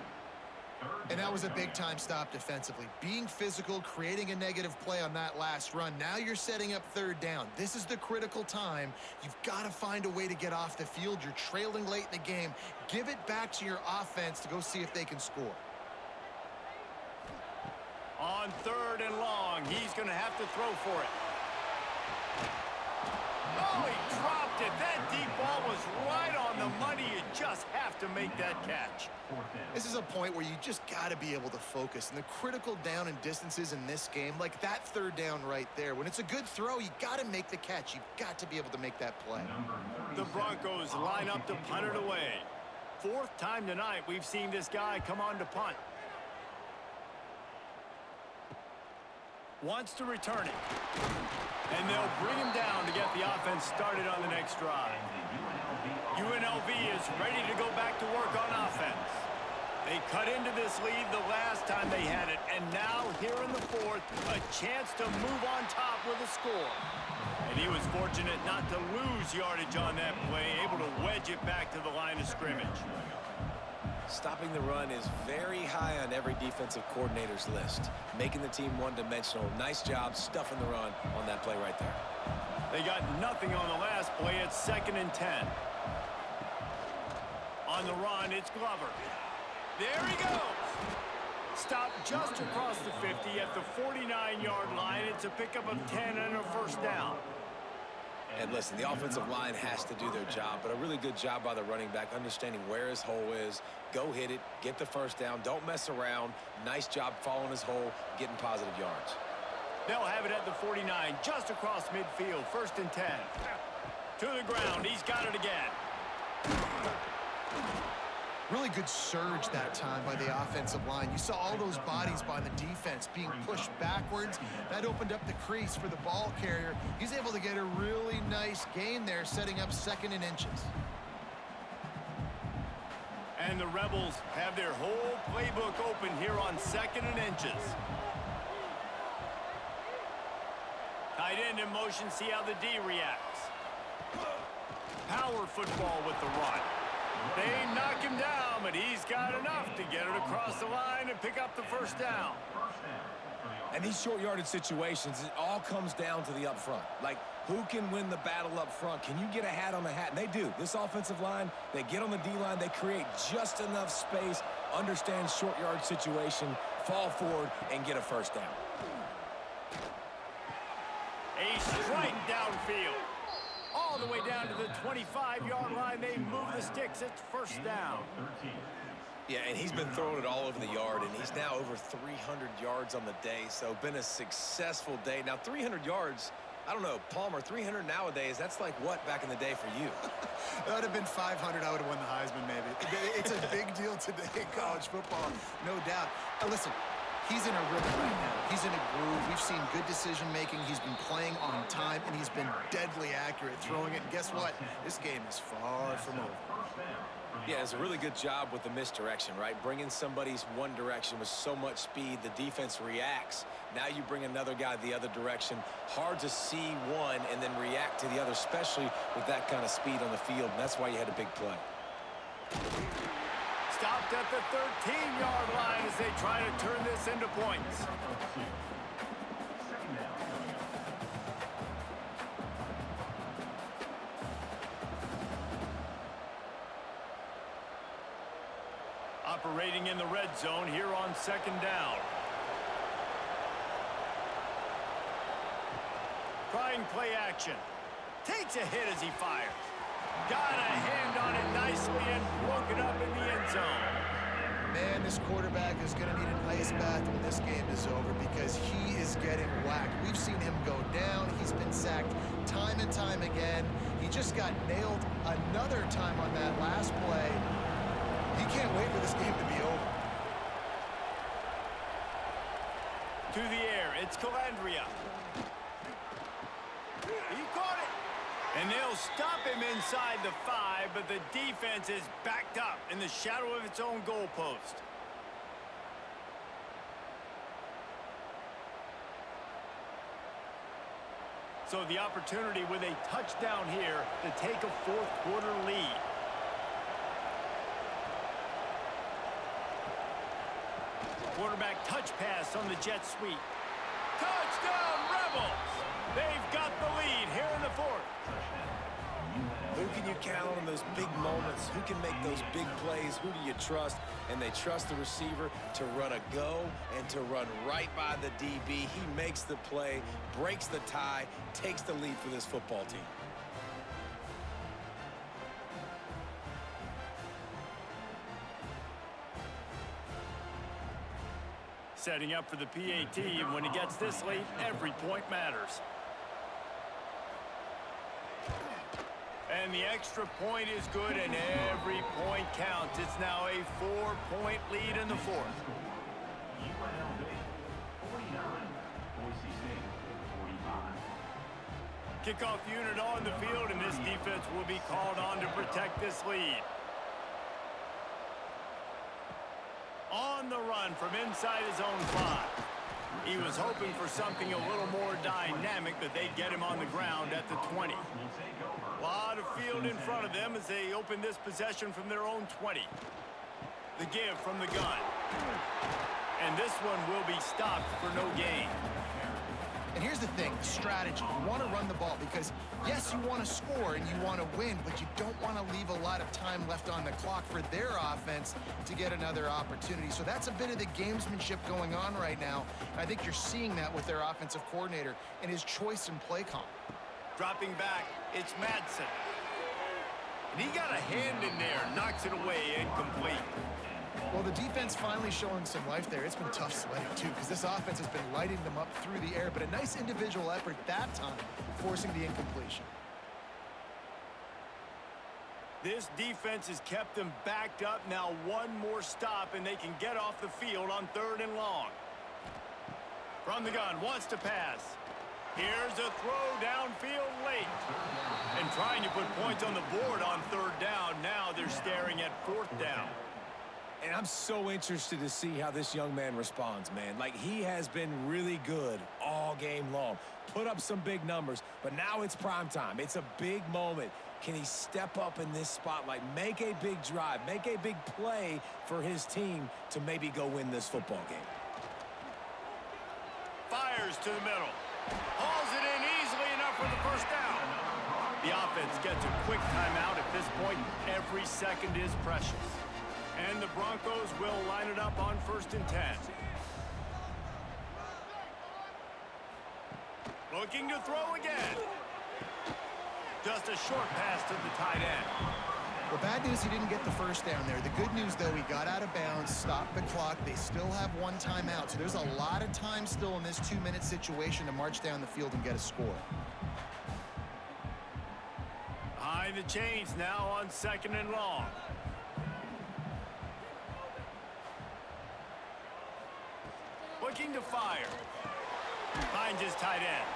And that was a big-time stop defensively. Being physical, creating a negative play on that last run. Now you're setting up third down. This is the critical time. You've got to find a way to get off the field. You're trailing late in the game. Give it back to your offense to go see if they can score. On third and long, he's going to have to throw for it. Oh, he dropped it. That deep ball was right on the money. You just have to make that catch. This is a point where you just got to be able to focus. And the critical down and distances in this game, like that third down right there, when it's a good throw, you got to make the catch. You've got to be able to make that play. The Broncos line up to punt it away. Fourth time tonight we've seen this guy come on to punt. Wants to return it. And they'll bring him down to get the offense started on the next drive. UNLV is ready to go back to work on offense. They cut into this lead the last time they had it, and now here in the fourth, a chance to move on top with a score. And he was fortunate not to lose yardage on that play, able to wedge it back to the line of scrimmage. Stopping the run is very high on every defensive coordinator's list. Making the team one-dimensional. Nice job stuffing the run on that play right there. They got nothing on the last play. It's 2nd and 10. On the run, it's Glover. There he goes. Stopped just across the 50 at the 49-yard line. It's a pickup of 10 and a first down. And listen, the offensive line has to do their job, but a really good job by the running back, understanding where his hole is. Go hit it, get the first down, don't mess around. Nice job following his hole, getting positive yards. They'll have it at the 49, just across midfield, 1st and 10. To the ground, he's got it again. Really good surge that time by the offensive line. You saw all those bodies by the defense being pushed backwards. That opened up the crease for the ball carrier. He's able to get a really nice gain there, setting up 2nd and inches. And the Rebels have their whole playbook open here on 2nd and inches. Tight end in motion, see how the D reacts. Power football with the run. They knock him down, but he's got enough to get it across the line and pick up the first down. And these short yardage situations, it all comes down to the up front. Like, who can win the battle up front? Can you get a hat on the hat? And they do. This offensive line, they get on the D-line, they create just enough space understand short yard situation, fall forward, and get a first down. A strike downfield. All the way down to the 25-yard line. They move the sticks. It's first down. Yeah, and he's been throwing it all over the yard, and he's now over 300 yards on the day, so been a successful day. Now, 300 yards, I don't know, Palmer, 300 nowadays, that's like what back in the day for you? That would have been 500. I would have won the Heisman, maybe. It's a big deal today in college football, no doubt. Listen, he's in a rhythm right now. He's in a groove. We've seen good decision-making. He's been playing on time, and he's been deadly accurate throwing it. And guess what? This game is far from over. Yeah, it's a really good job with the misdirection, right? Bringing somebody's one direction with so much speed, the defense reacts. Now you bring another guy the other direction. Hard to see one and then react to the other, especially with that kind of speed on the field, and that's why you had a big play. Stopped at the 13-yard line as they try to turn this into points. Operating in the red zone here on second down. Trying play action. Takes a hit as he fires. Got a hand on it nicely and broke it up in the end zone. Man, this quarterback is going to need an ice bath when this game is over because he is getting whacked. We've seen him go down. He's been sacked time and time again. He just got nailed another time on that last play. He can't wait for this game to be over. To the air, it's Calandria. He caught it. And they'll stop him inside the 5, but the defense is backed up in the shadow of its own goalpost. So the opportunity with a touchdown here to take a fourth-quarter lead. Quarterback touch pass on the jet sweep. Touchdown, Rebels! They've got the lead here in the fourth. Who can you count on those big moments? Who can make those big plays? Who do you trust? And they trust the receiver to run a go and to run right by the DB. He makes the play, breaks the tie, takes the lead for this football team. Setting up for the PAT, and when he gets this late, every point matters. And the extra point is good, and every point counts. It's now a 4-point lead in the fourth. UNLV 49, Boise State 45. Kickoff unit on the field, and this defense will be called on to protect this lead. On the run from inside his own 5. He was hoping for something a little more dynamic, but they get him on the ground at the 20. A lot of field in front of them as they open this possession from their own 20. The give from the gun. And this one will be stopped for no gain. And here's the thing, strategy. You want to run the ball because, yes, you want to score and you want to win, but you don't want to leave a lot of time left on the clock for their offense to get another opportunity. So that's a bit of the gamesmanship going on right now. I think you're seeing that with their offensive coordinator and his choice in play call. Dropping back, it's Madsen. And he got a hand in there, knocks it away, incomplete. Well, the defense finally showing some life there. It's been tough sledding, too, because this offense has been lighting them up through the air, but a nice individual effort that time, forcing the incompletion. This defense has kept them backed up. Now one more stop, and they can get off the field on 3rd and long. From the gun, wants to pass. Here's a throw downfield late. And trying to put points on the board on 3rd down. Now they're staring at 4th down. And I'm so interested to see how this young man responds, man. Like, he has been really good all game long. Put up some big numbers, but now it's prime time. It's a big moment. Can he step up in this spotlight, make a big drive, make a big play for his team to maybe go win this football game? Fires to the middle. Hauls it in easily enough for the first down. The offense gets a quick timeout at this point. Every second is precious. And the Broncos will line it up on 1st and 10. Looking to throw again. Just a short pass to the tight end. The bad news, he didn't get the first down there. The good news, though, he got out of bounds, stopped the clock. They still have one timeout, so there's a lot of time still in this 2-minute situation to march down the field and get a score. Behind the chains now on 2nd and long. Looking to fire. Finds his tight end.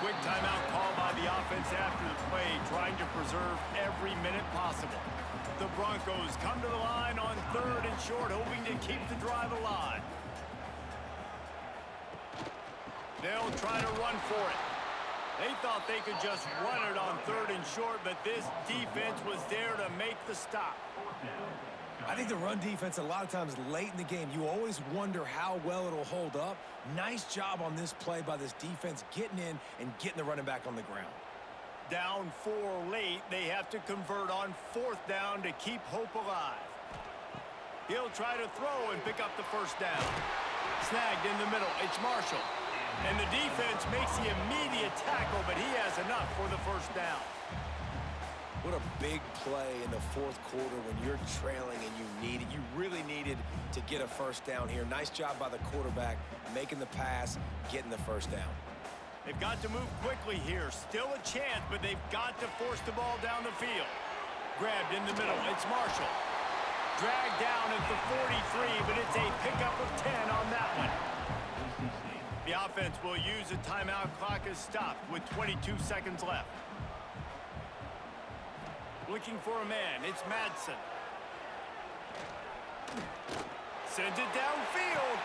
Quick timeout call by the offense after the play, trying to preserve every minute possible. The Broncos come to the line on 3rd and short, hoping to keep the drive alive. They'll try to run for it. They thought they could just run it on 3rd and short, but this defense was there to make the stop. I think the run defense, a lot of times late in the game, you always wonder how well it'll hold up. Nice job on this play by this defense, getting in and getting the running back on the ground. Down 4 late, they have to convert on 4th down to keep hope alive. He'll try to throw and pick up the 1st down. Snagged in the middle, it's Marshall. And the defense makes the immediate tackle, but he has enough for the 1st down. What a big play in the 4th quarter when you're trailing and you really needed to get a 1st down here. Nice job by the quarterback, making the pass, getting the 1st down. They've got to move quickly here. Still a chance, but they've got to force the ball down the field. Grabbed in the middle, it's Marshall. Dragged down at the 43, but it's a pickup of 10 on that one. The offense will use a timeout. Clock is stopped with 22 seconds left. Looking for a man, it's Madsen. Sends it downfield.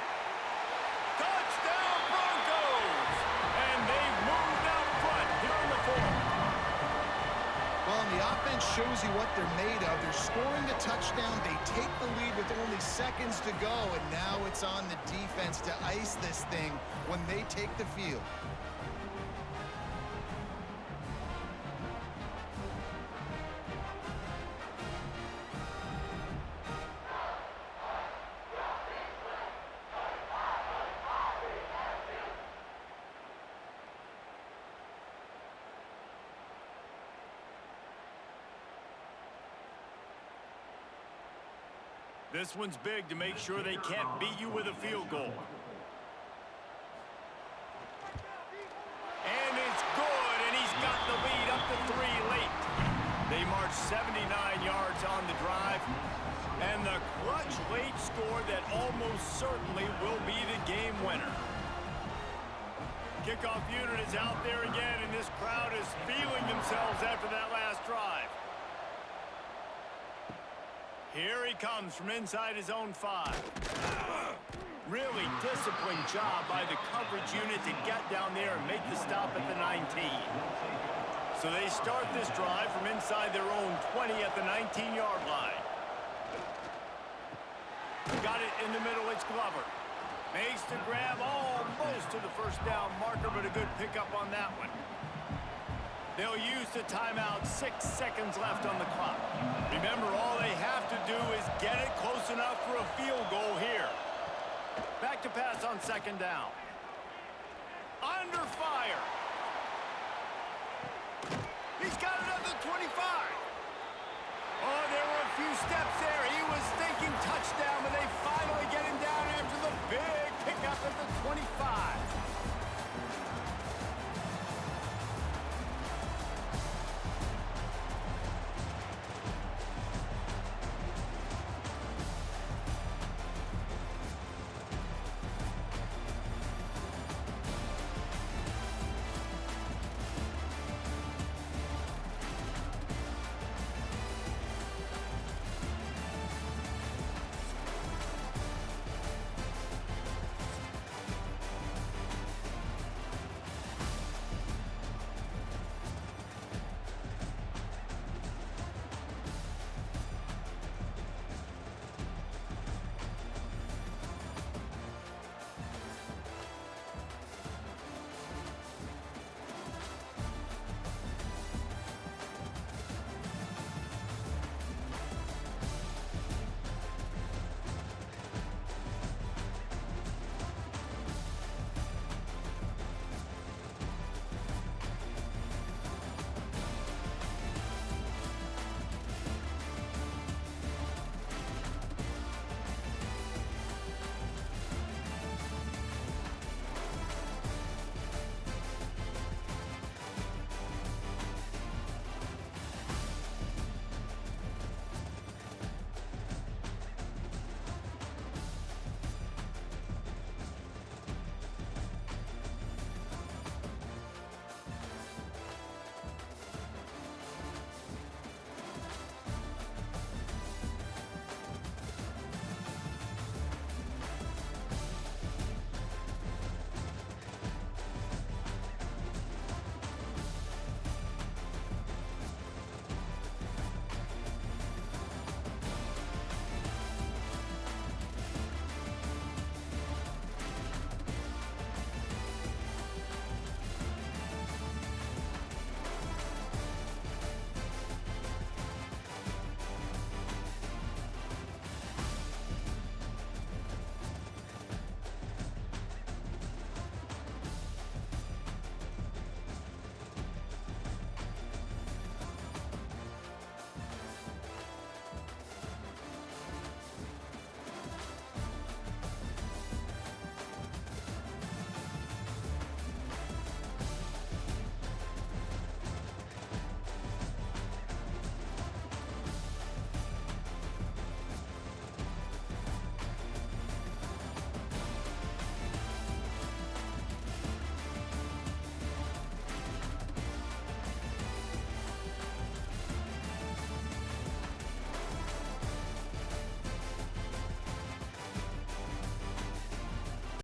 Touchdown Broncos! And they've moved out front here in the 4th. Well, and the offense shows you what they're made of. They're scoring the touchdown. They take the lead with only seconds to go, and now it's on the defense to ice this thing when they take the field. This one's big to make sure they can't beat you with a field goal. And it's good, and he's got the lead up to 3 late. They march 79 yards on the drive, and the clutch late score that almost certainly will be the game winner. Kickoff unit is out there again, and this crowd is feeling themselves after that last drive. Here he comes from inside his own 5. Really disciplined job by the coverage unit to get down there and make the stop at the 19. So they start this drive from inside their own 20 at the 19-yard line. Got it in the middle, it's Glover. Makes the grab almost to the 1st down marker, but a good pickup on that one. They'll use the timeout, 6 seconds left on the clock. Remember, all they have to do is get it close enough for a field goal here. Back to pass on 2nd down. Under fire. He's got another 25. Oh, there were a few steps there. He was thinking touchdown, but they finally get him down after the big pickup at the 25.